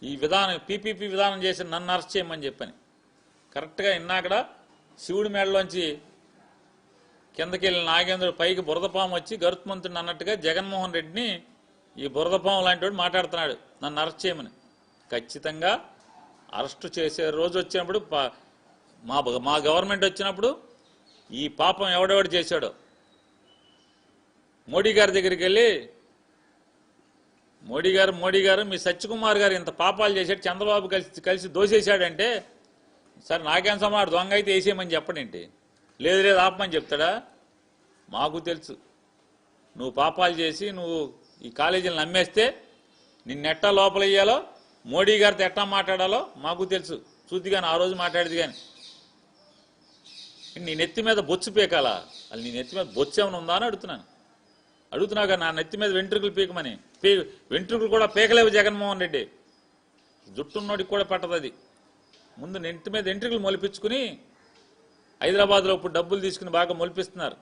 ఈ విధానం పీపీపీ విధానం చేసి నన్ను అరెస్ట్ చేయమని చెప్పని. కరెక్ట్గా ఇన్నాకడ శివుడి మేడలోంచి కిందకి వెళ్ళిన నాగేంద్రుడు పైకి బురదపాము వచ్చి గరుత్మంతుడిని అన్నట్టుగా జగన్మోహన్ రెడ్డిని ఈ బురదపాము లాంటి వాడు మాట్లాడుతున్నాడు నన్ను అరెస్ట్ చేయమని. ఖచ్చితంగా అరెస్టు చేసే రోజు వచ్చినప్పుడు, మా గవర్నమెంట్ వచ్చినప్పుడు ఈ పాపం ఎవడెవడు చేశాడో మోడీ గారి దగ్గరికి వెళ్ళి, మోడీ గారు మీ సత్యకుమార్ గారు ఇంత పాపాలు చేశాడు, చంద్రబాబు కలిసి దోసేశాడంటే, సరే నాకేం సమాడు దొంగ అయితే వేసేయమని చెప్పడేంటి? లేదు ఆపమని చెప్తాడా? మాకు తెలుసు నువ్వు పాపాలు చేసి నువ్వు ఈ కాలేజీలను నమ్మేస్తే నిన్నెట్టా లోపల వేయాలో, మోడీ గారితో ఎట్టా మాట్లాడాలో మాకు తెలుసు. చూద్ది కానీ ఆ రోజు మాట్లాడేది కానీ. నీ నెత్తి మీద బొచ్చు పీకాలా? అది నీ నెత్తి మీద బొచ్చు ఏమైనా ఉందా అని అడుగుతున్నాగా. నా నెత్తి మీద వెంట్రుకలు పీకమని. వెంట్రుకలు కూడా పీకలేవు జగన్మోహన్ రెడ్డి. జుట్టున్నోడికి కూడా పట్టదు అది. ముందు నెత్తి మీద వెంట్రుకలు మొలిపించుకుని హైదరాబాద్లో ఇప్పుడు డబ్బులు తీసుకుని బాగా మొలిపిస్తున్నారు.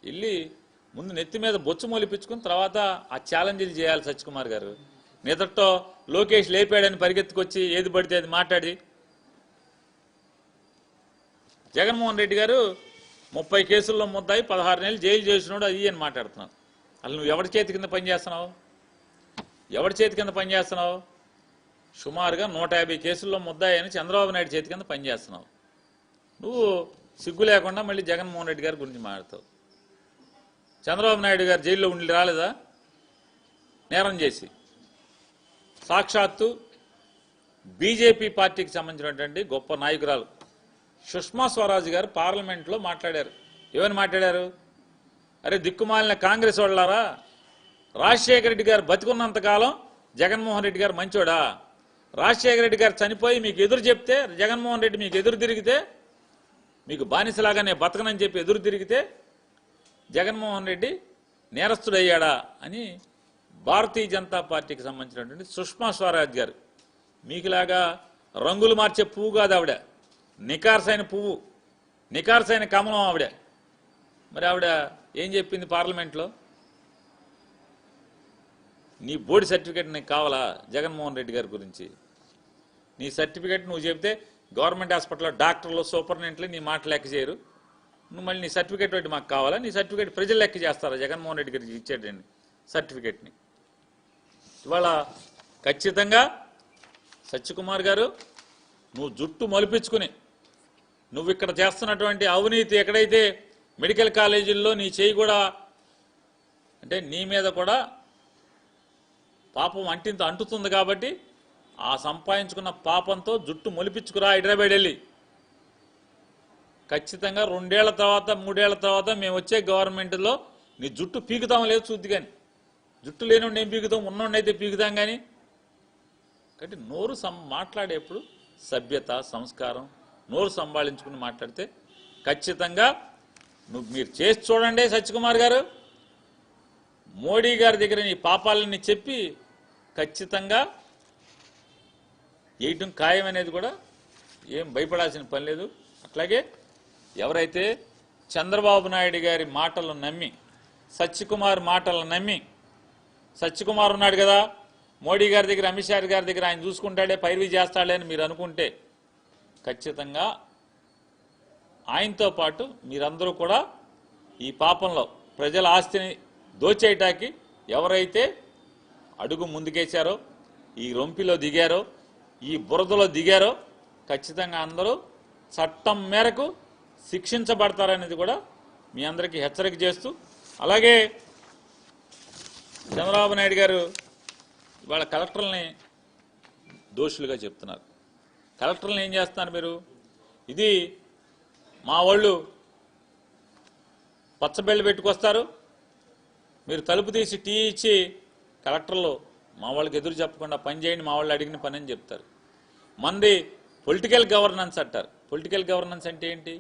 వెళ్ళి ముందు నెత్తి మీద బొచ్చు మొలిపించుకుని తర్వాత ఆ ఛాలెంజ్లు చేయాలి సత్యకుమార్ గారు. నిదట్లో లోకేష్ లేపాడని పరిగెత్తుకొచ్చి ఏది పడితే అది మాట్లాడి, జగన్మోహన్ రెడ్డి గారు 30 కేసుల్లో ముద్దాయి 16 నెలలు జైలు చేసినాడు అది అని మాట్లాడుతున్నావు. అసలు నువ్వు ఎవరి చేతి కింద పనిచేస్తున్నావు? ఎవరి చేతి కింద పనిచేస్తున్నావు? సుమారుగా 150 కేసుల్లో ముద్దాయి అని చంద్రబాబు నాయుడు చేతి కింద పనిచేస్తున్నావు. నువ్వు సిగ్గు లేకుండా మళ్ళీ జగన్మోహన్ రెడ్డి గారి గురించి మాట్లాడతావు. చంద్రబాబు నాయుడు గారు జైల్లో ఉండి రాలేదా నేరం చేసి? సాక్షాత్తు బీజేపీ పార్టీకి సంబంధించినటువంటి గొప్ప నాయకురాలు సుష్మా స్వరాజ్ గారు పార్లమెంట్లో మాట్లాడారు. ఏమని మాట్లాడారు? అరే దిక్కుమాలిన కాంగ్రెస్ వాళ్ళారా, రాజశేఖర రెడ్డి గారు బతికున్నంతకాలం జగన్మోహన్ రెడ్డి గారు మంచోడా? రాజశేఖర రెడ్డి గారు చనిపోయి మీకు ఎదురు చెప్తే, జగన్మోహన్ రెడ్డి మీకు ఎదురు తిరిగితే, మీకు బానిసలాగానే బతకనని చెప్పి ఎదురు తిరిగితే జగన్మోహన్ రెడ్డి నేరస్తుడయ్యాడా అని భారతీయ జనతా పార్టీకి సంబంధించినటువంటి సుష్మా స్వరాజ్ గారు, మీకులాగా రంగులు మార్చే పువ్వు కాదు ఆవిడ, నికార్సైన పువ్వు, నికార్సైన కమలం ఆవిడ. మరి ఆవిడ ఏం చెప్పింది పార్లమెంట్లో? నీ బోర్డు సర్టిఫికేట్ నీకు కావాలా జగన్మోహన్ రెడ్డి గారి గురించి? నీ సర్టిఫికేట్ నువ్వు చెప్తే గవర్నమెంట్ హాస్పిటల్లో డాక్టర్లు సూపరింటెండెంట్లు నీ మాట లెక్క చేయరు. నువ్వు మళ్ళీ నీ సర్టిఫికేట్ ఒకటి మాకు కావాలా? నీ సర్టిఫికేట్ ప్రజలు లెక్క చేస్తారా జగన్మోహన్ రెడ్డి గారికి ఇచ్చేటండి సర్టిఫికేట్ని? ఇవాళ ఖచ్చితంగా సత్యకుమార్ గారు నువ్వు జుట్టు మొలిపించుకుని నువ్వు ఇక్కడ చేస్తున్నటువంటి అవినీతి, ఎక్కడైతే మెడికల్ కాలేజీల్లో నీ చేయి కూడా, అంటే నీ మీద కూడా పాపం అంటుతుంది కాబట్టి ఆ సంపాదించుకున్న పాపంతో జుట్టు మొలిపించుకురా హైదరాబాద్ వెళ్ళి. ఖచ్చితంగా 2 ఏళ్ల తర్వాత 3 ఏళ్ల తర్వాత మేము వచ్చే గవర్నమెంట్లో నీ జుట్టు పీకుతాం లేదు చూద్ది. కానీ జుట్టు లేనివాడిని ఏం పీకుతాం, ఉన్నోడిని అయితే పీకుతాం. కానీ కాబట్టి నోరు మాట్లాడేప్పుడు సభ్యత సంస్కారం, నోరు సంభాళించుకుని మాట్లాడితే ఖచ్చితంగా మీరు చేసి చూడండి. సత్యకుమార్ గారు మోడీ గారి దగ్గర నీ పాపాలని చెప్పి ఖచ్చితంగా వేయటం ఖాయం అనేది కూడా ఏం భయపడాల్సిన పని లేదు. అట్లాగే ఎవరైతే చంద్రబాబు నాయుడు గారి మాటలు నమ్మి, సత్యకుమార్ మాటలు నమ్మి, సత్యకుమార్ ఉన్నాడు కదా మోడీ గారి దగ్గర, అమిత్ షా గారి దగ్గర, ఆయన చూసుకుంటాడే పైరవీ చేస్తాడే అని మీరు అనుకుంటే ఖచ్చితంగా ఆయనతో పాటు మీరందరూ కూడా ఈ పాపంలో ప్రజల ఆస్తిని దోచేయటానికి ఎవరైతే అడుగు ముందుకేశారో, ఈ రొంపిలో దిగారో, ఈ బురదలో దిగారో ఖచ్చితంగా అందరూ చట్టం మేరకు శిక్షించబడతారనేది కూడా మీ అందరికీ హెచ్చరిక చేస్తూ, అలాగే చంద్రబాబు నాయుడు గారు ఇవాళ కలెక్టర్లని దోషులుగా చెప్తున్నారు. కలెక్టర్లను ఏం చేస్తున్నారు మీరు? ఇది మా వాళ్ళు పచ్చబెళ్ళు పెట్టుకొస్తారు, మీరు తలుపు తీసి టీ ఇచ్చి కలెక్టర్లు మా వాళ్ళకి ఎదురు చెప్పకుండా పని చేయండి, మా వాళ్ళు అడిగిన పని అని చెప్తారు. మంది పొలిటికల్ గవర్నెన్స్ అంటారు. పొలిటికల్ గవర్నెన్స్ అంటే ఏంటి?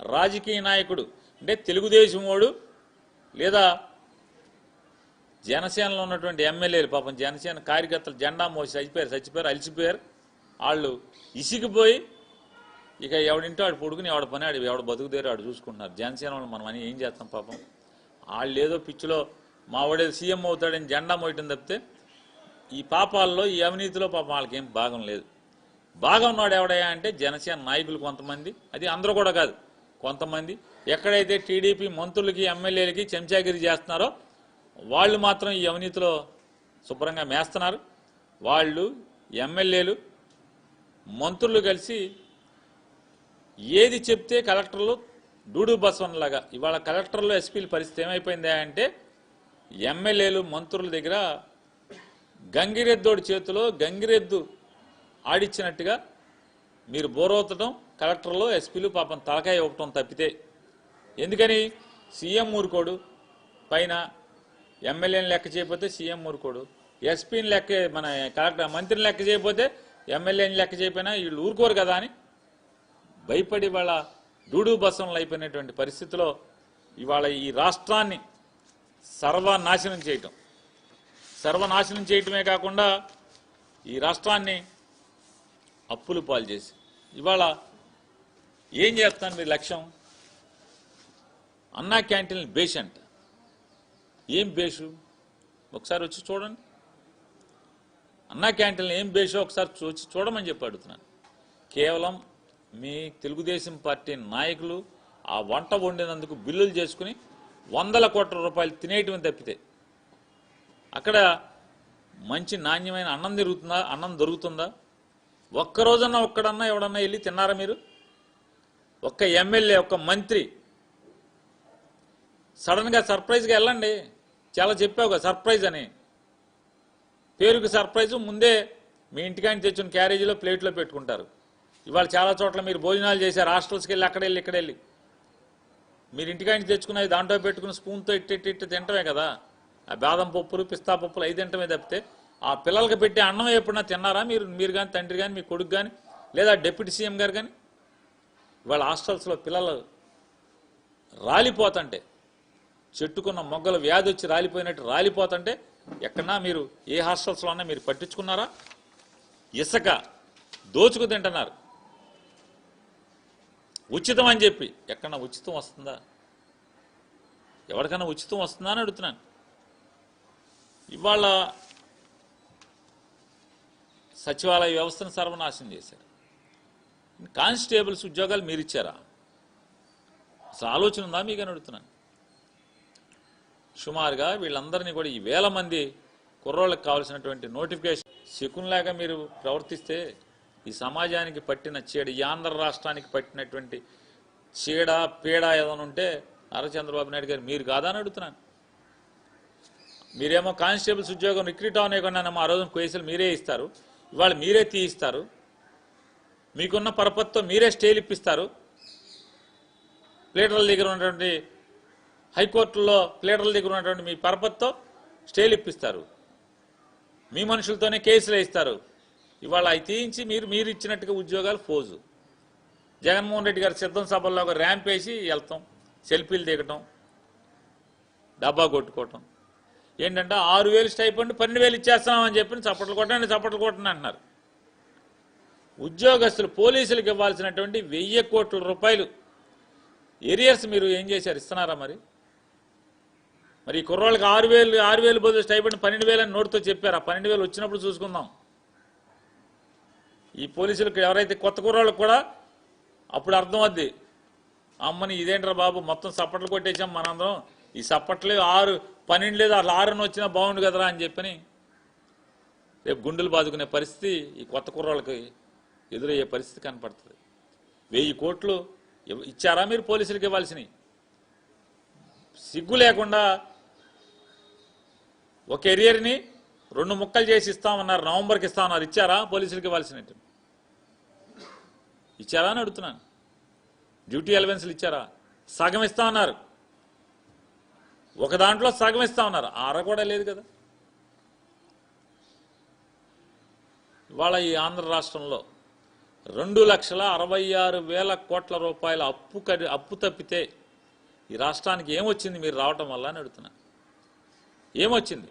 రాజకీయ నాయకుడు అంటే తెలుగుదేశం వాడు లేదా జనసేనలో ఉన్నటువంటి ఎమ్మెల్యేలు, పాపం జనసేన కార్యకర్తలు జెండా మోసి అలిసిపోయారు. వాళ్ళు ఇసిగిపోయి ఇక ఎవడింటో ఆడు పొడుకుని ఎవడ పని ఆడు ఎవడ బతుకుదేరో ఆడు చూసుకుంటున్నారు. జనసేన వాళ్ళు మనం అని ఏం చేస్తాం? పాపం వాళ్ళు ఏదో పిచ్చిలో మా వాడేదో సీఎం అవుతాడని జెండా మోయటం తప్పితే ఈ పాపాల్లో, ఈ అవినీతిలో పాపం వాళ్ళకి ఏం భాగం లేదు. భాగం ఉన్నాడు ఎవడయా అంటే జనసేన నాయకులు కొంతమంది, అది అందరూ కూడా కాదు, కొంతమంది. ఎక్కడైతే టీడీపీ మంత్రులకి ఎమ్మెల్యేలకి చెంచాగిరి చేస్తున్నారో వాళ్ళు మాత్రం ఈ అవినీతిలో శుభ్రంగా మేస్తున్నారు. వాళ్ళు ఎమ్మెల్యేలు మంత్రులు కలిసి ఏది చెప్తే కలెక్టర్లు డూడు బసవన్లాగా, ఇవాళ కలెక్టర్లు ఎస్పీల పరిస్థితి ఏమైపోయిందా అంటే ఎమ్మెల్యేలు మంత్రుల దగ్గర గంగిరెద్దోడి చేతిలో గంగిరెద్దు ఆడిచ్చినట్టుగా మీరు బోరవుతడం, కలెక్టర్లు ఎస్పీలు పాపం తలకాయ ఇవ్వటం తప్పితే. ఎందుకని? సీఎం ఊరుకోడు, పైన ఎమ్మెల్యేని లెక్క చేయకపోతే సీఎం ఊరుకోడు, ఎస్పీని లెక్క మన కలెక్టర్ మంత్రిని లెక్క చేయకపోతే ఎమ్మెల్యేని లెక్క చేయకపోయినా వీళ్ళు ఊరుకోరు కదా అని భయపడి వాళ్ళ డూడు బసంలు అయిపోయినటువంటి పరిస్థితిలో ఇవాళ ఈ రాష్ట్రాన్ని సర్వనాశనం చేయటమే కాకుండా ఈ రాష్ట్రాన్ని అప్పులు పాలు చేసి ఇవాళ ఏం చేస్తాను మీ లక్ష్యం? అన్నా క్యాంటీన్ బేష్ అంట. ఏం బేషు? ఒకసారి వచ్చి చూడండి. అన్నా క్యాంటీన్లు ఏం బేషో ఒకసారి వచ్చి చూడమని చెప్పి అడుగుతున్నాను. కేవలం మీ తెలుగుదేశం పార్టీ నాయకులు ఆ వంట వండినందుకు బిల్లులు చేసుకుని 100 కోట్ల రూపాయలు తినేయటం తప్పితే అక్కడ మంచి నాణ్యమైన అన్నం దొరుకుతుందా? ఒక్కరోజన్నా ఒక్కడన్నా ఎవడన్నా వెళ్ళి తిన్నారా మీరు? ఒక్క ఎమ్మెల్యే, ఒక్క మంత్రి సడన్గా సర్ప్రైజ్గా వెళ్ళండి. చాలా చెప్పావుగా సర్ప్రైజ్ అని, పేరుకి సర్ప్రైజు. ముందే మీ ఇంటికాని తెచ్చిన క్యారేజీలో ప్లేట్లో పెట్టుకుంటారు. ఇవాళ చాలా చోట్ల మీరు భోజనాలు చేశారు, హాస్టల్స్కి వెళ్ళి అక్కడ వెళ్ళి ఇక్కడ వెళ్ళి మీరు ఇంటికాని తెచ్చుకున్నది దాంట్లో పెట్టుకుని స్పూన్తో ఇట్టి తింటమే కదా. ఆ బాదం పప్పులు, పిస్తా పప్పులు అవి తింటమే తప్పితే ఆ పిల్లలకి పెట్టే అన్నం ఎప్పుడన్నా తిన్నారా మీరు కానీ, తండ్రి కానీ, మీ కొడుకు కానీ, లేదా డిప్యూటీ సీఎం గారు కానీ? ఇవాళ హాస్టల్స్లో పిల్లలు రాలిపోతుంటే, చెట్టుకున్న మొగ్గలు వ్యాధి వచ్చి రాలిపోయినట్టు రాలిపోతుంటే ఎక్కడన్నా మీరు ఏ హాస్టల్స్లో అన్నా మీరు పట్టించుకున్నారా? ఇసుక దోచుకు తింటున్నారు ఉచితం అని చెప్పి. ఎక్కడన్నా ఉచితం వస్తుందా? ఎవరికైనా ఉచితం వస్తుందా అని అడుగుతున్నాను. ఇవాళ సచివాలయ వ్యవస్థను సర్వనాశనం చేశారు. కానిస్టేబుల్స్ ఉద్యోగాలు మీరు ఇచ్చారా? అసలు ఆలోచన ఉందా మీకు అని అడుగుతున్నాను. సుమారుగా వీళ్ళందరినీ కూడా ఈ 1000 మంది కుర్రోళ్ళకి కావాల్సినటువంటి నోటిఫికేషన్ శకున్లాగా మీరు ప్రవర్తిస్తే ఈ సమాజానికి పట్టిన చీడ, ఈ ఆంధ్ర రాష్ట్రానికి పట్టినటువంటి చీడ పీడ ఏదైనా ఉంటే నారా చంద్రబాబు నాయుడు గారు మీరు కాదా అని అడుగుతున్నాను. మీరేమో కానిస్టేబుల్స్ ఉద్యోగం రిక్రూట్ అవనేకుండా ఆ రోజున కేసులు మీరే ఇస్తారు, ఇవాళ మీరే తీయిస్తారు, మీకున్న పరపతితో మీరే స్టేలు ఇప్పిస్తారు. ప్లేటర్ల దగ్గర ఉన్నటువంటి హైకోర్టులో ప్లేటర్ల దగ్గర ఉన్నటువంటి మీ పరపతితో స్టేలు ఇప్పిస్తారు, మీ మనుషులతోనే కేసులు వేయిస్తారు. ఇవాళ అవి తీయించి మీరు ఇచ్చినట్టుగా ఉద్యోగాలు ఫోజు. జగన్మోహన్ రెడ్డి గారు సిద్ధం సభల్లో ఒక ర్యాంప్ వేసి వెళ్తాం, సెల్ఫీలు దిగటం, డబ్బా కొట్టుకోవటం. ఏంటంటే 6000 స్టైపెండ్ 12,000 ఇచ్చేస్తున్నామని చెప్పి చప్పట్లు కొట్టండి అంటున్నారు. ఉద్యోగస్తులు పోలీసులకు ఇవ్వాల్సినటువంటి 1000 కోట్ల రూపాయలు ఏరియర్స్ మీరు ఏం చేశారు? ఇస్తున్నారా? మరి ఈ కుర్రోళ్ళకి 6,000 బదులు స్టైపెండ్ 12,000 అని నోటితో చెప్పారు. ఆ 12,000 వచ్చినప్పుడు చూసుకుందాం. ఈ పోలీసులకు ఎవరైతే కొత్త కుర్రోళ్ళకు కూడా అప్పుడు అర్థం అవుద్ది, అమ్మని ఇదేంట్రా బాబు మొత్తం సప్పట్లు కొట్టేసాం మనందరం, ఈ సప్పట్లు 12 లేదు అట్లా 6 వచ్చినా బాగుండు కదరా అని చెప్పని రేపు గుండెలు బాదుకునే పరిస్థితి ఈ కొత్త కుర్రోళ్ళకి ఎదురయ్యే పరిస్థితి కనపడుతుంది. 1000 కోట్లు ఇచ్చారా మీరు పోలీసులకు ఇవ్వాల్సినవి? సిగ్గు లేకుండా ఒక ఎరియర్ని 2 ముక్కలు చేసి ఇస్తామన్నారు, నవంబర్కి ఇస్తామన్నారు. ఇచ్చారా? పోలీసులకి ఇవ్వాల్సినట్టు ఇచ్చారా అని అడుగుతున్నాను. డ్యూటీ అలవెన్స్లు ఇచ్చారా? సగం ఇస్తామన్నారు, ఒక దాంట్లో సగం ఇస్తామన్నారు, కూడా లేదు కదా. ఇవాళ ఈ ఆంధ్ర రాష్ట్రంలో 2,66,000 కోట్ల రూపాయల అప్పు తప్పితే ఈ రాష్ట్రానికి ఏమొచ్చింది మీరు రావటం వల్ల అని అడుగుతున్నా. ఏమొచ్చింది?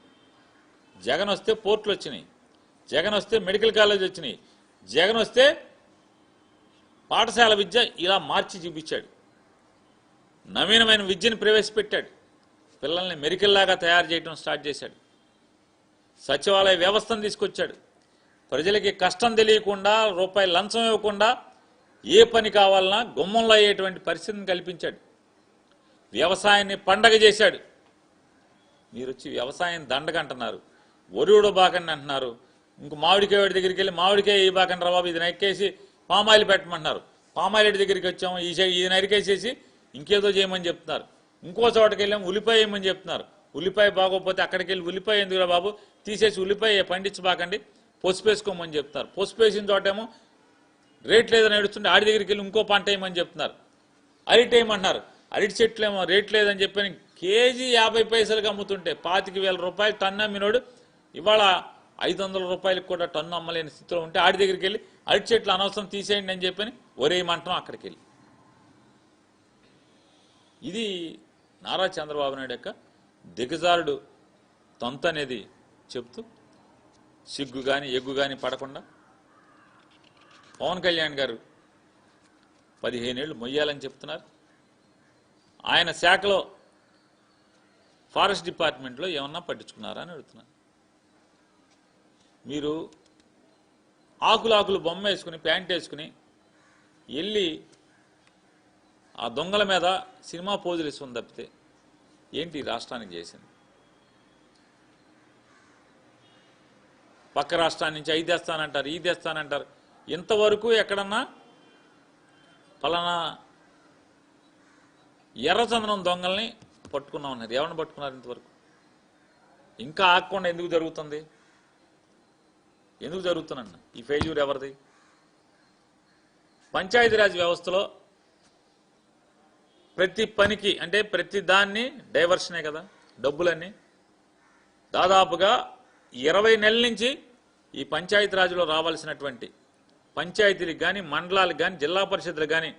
జగన్ వస్తే పోర్టులు వచ్చినాయి, జగన్ వస్తే మెడికల్ కాలేజ్ వచ్చినాయి, జగన్ వస్తే పాఠశాల విద్య ఇలా మార్చి చూపించాడు, నవీనమైన విద్యను ప్రవేశపెట్టాడు, పిల్లల్ని మెరికల్లాగా తయారు చేయడం స్టార్ట్ చేశాడు, సచివాలయ వ్యవస్థను తీసుకొచ్చాడు, ప్రజలకి కష్టం తెలియకుండా రూపాయి లంచం ఇవ్వకుండా ఏ పని కావాలన్నా గుమ్మంలో అయ్యేటువంటి పరిస్థితిని కల్పించాడు, వ్యవసాయాన్ని పండగ చేశాడు. మీరు వచ్చి వ్యవసాయం దండగంటున్నారు, ఒరువుడు బాకండి అంటున్నారు. ఇంక మామిడికాయ దగ్గరికి వెళ్ళి మామిడికాయ ఈ బాకండి రా బాబు, ఇది నరికేసి పామాయిల్ పెట్టమంటున్నారు. పామాయిల్ దగ్గరికి వచ్చాము, ఇది నరికేసేసి ఇంకేదో చేయమని చెప్తున్నారు. ఇంకో చోటకి వెళ్ళాము, ఉల్లిపాయ వేయమని చెప్తున్నారు. ఉల్లిపాయ బాగోకపోతే అక్కడికి వెళ్ళి ఉల్లిపాయ ఎందుకురా బాబు, తీసేసి ఉల్లిపాయ పండించబాకండి, పసుపు వేసుకోమని చెప్తున్నారు. పసుపు వేసిన చోటేమో రేట్ లేదని ఏడుస్తుంటే ఆడి దగ్గరికి వెళ్ళి ఇంకో పంట వేయమని చెప్తున్నారు. అరటి వేయమంటున్నారు, అరటి చెట్లేమో రేట్ లేదని చెప్పని కేజీ 50 పైసలకు అమ్ముతుంటే 25,000 రూపాయలు టన్ను అమ్మినోడు ఇవాళ 500 రూపాయలకు కూడా టన్ను అమ్మలేని స్థితిలో ఉంటే ఆడి దగ్గరికి వెళ్ళి అరటి చెట్లు అనవసరం తీసేయండి అని చెప్పని ఒరేయమంటాం అక్కడికి వెళ్ళి. ఇది నారా చంద్రబాబు నాయుడు యొక్క దిగజారుడు తంతు అనేది చెప్తూ సిగ్గు కానీ ఎగ్గు కానీ పడకుండా పవన్ కళ్యాణ్ గారు 15 ఏళ్ళు మొయ్యాలని చెప్తున్నారు. ఆయన శాఖలో ఫారెస్ట్ డిపార్ట్మెంట్లో ఏమన్నా పట్టించుకున్నారా అని అడుగుతున్నారు. మీరు ఆకులు బొమ్మ వేసుకుని ప్యాంట్ వేసుకుని వెళ్ళి ఆ దొంగల మీద సినిమా పోజులు ఇస్తుంది తప్పితే ఏంటి రాష్ట్రానికి చేసింది? పక్క రాష్ట్రాల నుంచి అయి తెస్తానంటారు, ఈ తెస్తానంటారు. ఇంతవరకు ఎక్కడన్నా పలానా ఎర్రచందనం దొంగల్ని పట్టుకున్నాం అన్నారు. ఎవరిని పట్టుకున్నారు ఇంతవరకు? ఇంకా ఆగకుండా ఎందుకు జరుగుతుంది? ఎందుకు జరుగుతుందన్న ఈ ఫెయిల్యూర్ ఎవరిది? పంచాయతీరాజ్ వ్యవస్థలో ప్రతి పనికి అంటే ప్రతి దాన్ని డైవర్షనే కదా డబ్బులన్నీ. దాదాపుగా 20 నెలల నుంచి ఈ పంచాయతీరాజ్లో రావాల్సినటువంటి పంచాయతీలకు కానీ మండలాలకు కానీ జిల్లా పరిషత్లకు కానీ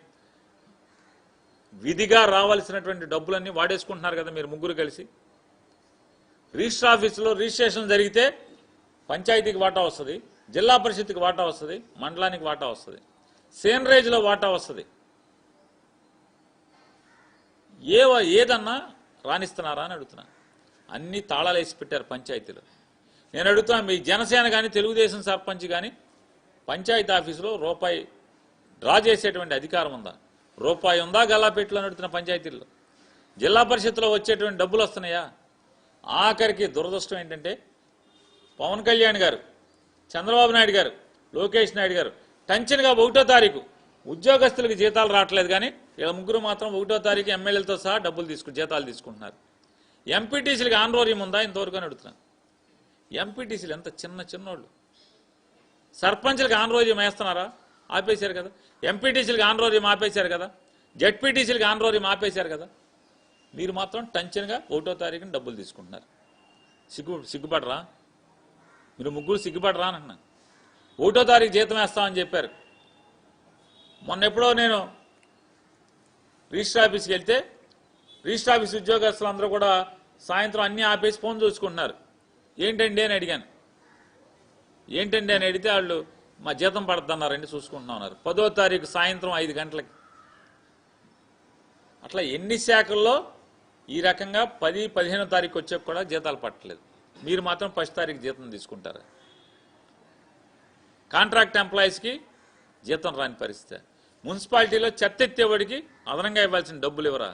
విధిగా రావాల్సినటువంటి డబ్బులన్నీ వాడేసుకుంటున్నారు కదా మీరు ముగ్గురు కలిసి. రిజిస్టర్ ఆఫీసులో రిజిస్ట్రేషన్ జరిగితే పంచాయతీకి వాటా వస్తుంది, జిల్లా పరిషత్కి వాటా వస్తుంది, మండలానికి వాటా వస్తుంది, సేనరేజ్లో వాటా వస్తుంది. ఏదన్నా రాణిస్తున్నారా అని అడుగుతున్నా. అన్ని తాళాలు వేసి పెట్టారు పంచాయతీలో. నేను అడుగుతున్నా, మీ జనసేన కానీ తెలుగుదేశం సర్పంచ్ కానీ పంచాయతీ ఆఫీసులో రూపాయి డ్రా చేసేటువంటి అధికారం ఉందా? రూపాయి ఉందా గల్లాపెట్టులో నడుతున్న పంచాయతీల్లో? జిల్లా పరిషత్తులో వచ్చేటువంటి డబ్బులు వస్తున్నాయా? ఆఖరికి దురదృష్టం ఏంటంటే పవన్ కళ్యాణ్ గారు, చంద్రబాబు నాయుడు గారు, లోకేష్ నాయుడు గారు టెన్షన్గా 1వ తారీఖు ఉద్యోగస్తులకు జీతాలు రావట్లేదు, కానీ వీళ్ళ ముగ్గురు మాత్రం 1వ తారీఖు ఎమ్మెల్యేలతో సహా జీతాలు తీసుకుంటున్నారు. ఎంపీటీసీలకు ఆన్రోర్యం ఉందా ఇంతవరకు అని అడుగుతున్నాను. ఎంపీటీసీలు ఎంత చిన్నోళ్ళు. సర్పంచ్లకు ఆన్రోర్యం వేస్తున్నారా? ఆపేశారు కదా. ఎంపీటీసీలకు ఆన్రోర్యం ఆపేశారు కదా. జెడ్పీటీసీలకు ఆన్రోర్యం ఆపేశారు కదా. మీరు మాత్రం టెన్షన్గా 1వ తారీఖున డబ్బులు తీసుకుంటున్నారు. సిగ్గుపడరా? మీరు ముగ్గురు సిగ్గుపడరా అని అన్నా. 1వ తారీఖు జీతం వేస్తామని చెప్పారు. మొన్న ఎప్పుడో నేను రిజిస్టర్ ఆఫీస్కి వెళ్తే రిజిస్టర్ ఆఫీస్ ఉద్యోగస్తులు అందరూ కూడా సాయంత్రం అన్నీ ఆపేసి ఫోన్ చూసుకుంటున్నారు. ఏంటండి అని అడిగాను. ఏంటండి అని అడిగితే వాళ్ళు మా జీతం పడుతున్నారండి చూసుకుంటున్నా ఉన్నారు. 10వ తారీఖు సాయంత్రం 5 గంటలకి. అట్లా ఎన్ని శాఖల్లో ఈ రకంగా 10, 15వ తారీఖు వచ్చాక కూడా జీతాలు పట్టలేదు. మీరు మాత్రం 1వ తారీఖు జీతం తీసుకుంటారు. కాంట్రాక్ట్ ఎంప్లాయీస్కి జీతం రాని పరిస్థితి. మున్సిపాలిటీలో చెత్త ఎత్తేవాడికి అదనంగా ఇవ్వాల్సిన డబ్బులు ఇవ్వరా?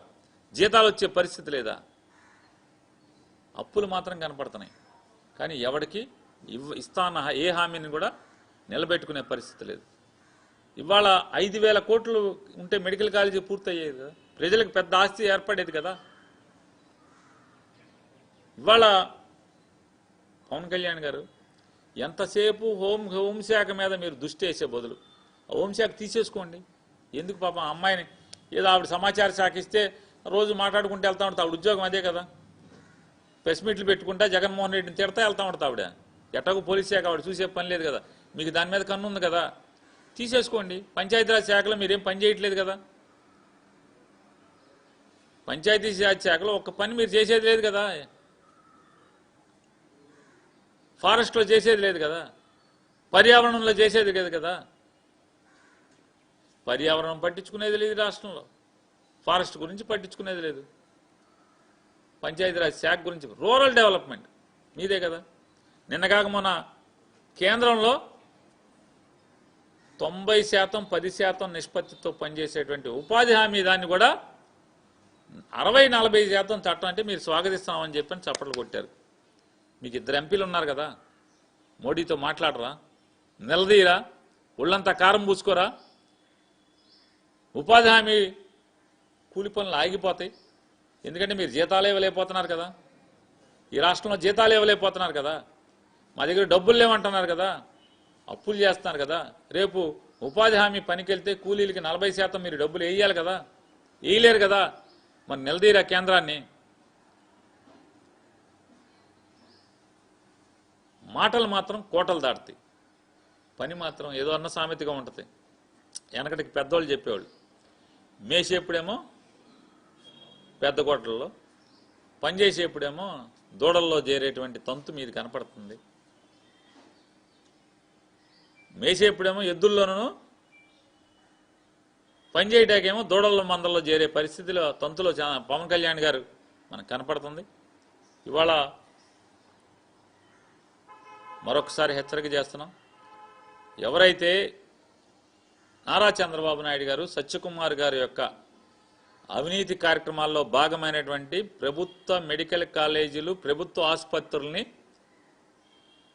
జీతాలు వచ్చే పరిస్థితి లేదా? అప్పులు మాత్రం కనపడుతున్నాయి, కానీ ఎవరికి ఇస్తాన్న ఏ హామీని కూడా నిలబెట్టుకునే పరిస్థితి లేదు. ఇవాళ 5,000 కోట్లు ఉంటే మెడికల్ కాలేజీ పూర్తయ్యేది కదా. ప్రజలకు పెద్ద ఆస్తి ఏర్పడేది కదా. ఇవాళ పవన్ కళ్యాణ్ గారు ఎంతసేపు హోంశాఖ మీద మీరు దృష్టి వేసే బదులు హోంశాఖ తీసేసుకోండి. ఎందుకు పాపం అమ్మాయిని ఏదో ఆవిడ సమాచార శాఖ ఇస్తే రోజు మాట్లాడుకుంటూ వెళ్తా ఉంటుంది. ఆవిడ ఉద్యోగం అదే కదా, ప్రెస్ మీట్లు పెట్టుకుంటా జగన్మోహన్ రెడ్డిని తిడతా వెళ్తా ఉంటుంది ఆవిడ. ఎట్టకు పోలీస్ శాఖ ఆవిడ చూసే పని లేదు కదా, మీకు దాని మీద కన్ను ఉంది కదా, తీసేసుకోండి. పంచాయతీరాజ్ శాఖలో మీరేం పని చేయట్లేదు కదా, పంచాయతీరాజ్ శాఖలో ఒక్క పని మీరు చేసేది లేదు కదా, ఫారెస్ట్లో చేసేది లేదు కదా, పర్యావరణంలో చేసేది లేదు కదా. పర్యావరణం పట్టించుకునేది లేదు రాష్ట్రంలో, ఫారెస్ట్ గురించి పట్టించుకునేది లేదు, పంచాయతీరాజ్ శాఖ గురించి, రూరల్ డెవలప్మెంట్ మీదే కదా. నిన్నగాక మొన్న కేంద్రంలో 90% 10% నిష్పత్తితో పనిచేసేటువంటి ఉపాధి హామీ దాన్ని కూడా 60-40% చట్టం అంటే మీరు స్వాగతిస్తామని చెప్పని చప్పట్లు కొట్టారు. మీకు 2 ఎంపీలు ఉన్నారు కదా, మోడీతో మాట్లాడరా, నిలదీరా, ఒళ్ళంతా కారం పూసుకోరా. ఉపాధి హామీ కూలి పనులు ఆగిపోతాయి, ఎందుకంటే మీరు జీతాలు ఇవ్వలేకపోతున్నారు కదా, ఈ రాష్ట్రంలో జీతాలు ఇవ్వలేకపోతున్నారు కదా, మా దగ్గర డబ్బులు లేవంటున్నారు కదా, అప్పులు చేస్తున్నారు కదా. రేపు ఉపాధి హామీ పనికి వెళ్తే కూలీలకి 40% మీరు డబ్బులు వేయాలి కదా, వేయలేరు కదా, మరి నిలదీరా కేంద్రాన్ని. మాటలు మాత్రం కోటలు దాటుతాయి, పని మాత్రం ఏదో అన్న సామెతగా ఉంటుంది. వెనకటికి పెద్దవాళ్ళు చెప్పేవాళ్ళు, మేసేప్పుడేమో పెద్ద కోటల్లో, పనిచేసేప్పుడేమో దూడల్లో చేరేటువంటి తంతు మీది కనపడుతుంది. మేసేప్పుడేమో ఎద్దుల్లోనూ, పనిచేయటాకేమో దూడల్లో మందల్లో చేరే పరిస్థితిలో తంతులో పవన్ కళ్యాణ్ గారు మనకు కనపడుతుంది. ఇవాళ మరొకసారి హెచ్చరిక చేస్తున్నాం, ఎవరైతే నారా చంద్రబాబు నాయుడు గారు సత్యకుమార్ గారి యొక్క అవినీతి కార్యక్రమాల్లో భాగమైనటువంటి ప్రభుత్వ మెడికల్ కాలేజీలు, ప్రభుత్వ ఆసుపత్రుల్ని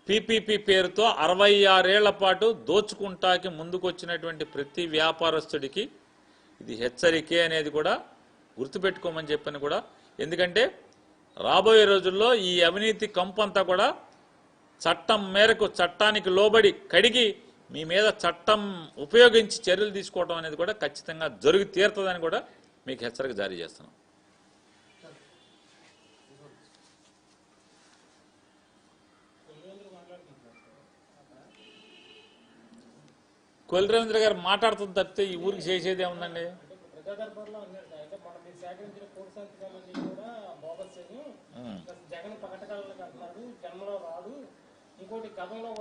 పీపీపీ పేరుతో 66 ఏళ్ల పాటు దోచుకుంటాకి ముందుకొచ్చినటువంటి ప్రతి వ్యాపారస్తుడికి ఇది హెచ్చరికే అనేది కూడా గుర్తుపెట్టుకోమని చెప్పని కూడా. ఎందుకంటే రాబోయే రోజుల్లో ఈ అవినీతి కంపంతా కూడా చట్టం మేరకు, చట్టానికి లోబడి కడిగి మీ మీద చట్టం ఉపయోగించి చర్యలు తీసుకోవడం అనేది కూడా ఖచ్చితంగా జరిగి తీరుతుందని కూడా మీకు హెచ్చరిక జారీ చేస్తున్నాం. కొల్లి రవీంద్ర గారు మాట్లాడుతుంది తప్పితే ఈ ఊరికి చేసేది ఏముందండి? జగన్ పకటకాలను కట్టినాడు, జన్మలో రాడు, ఇంకోటి కథంలో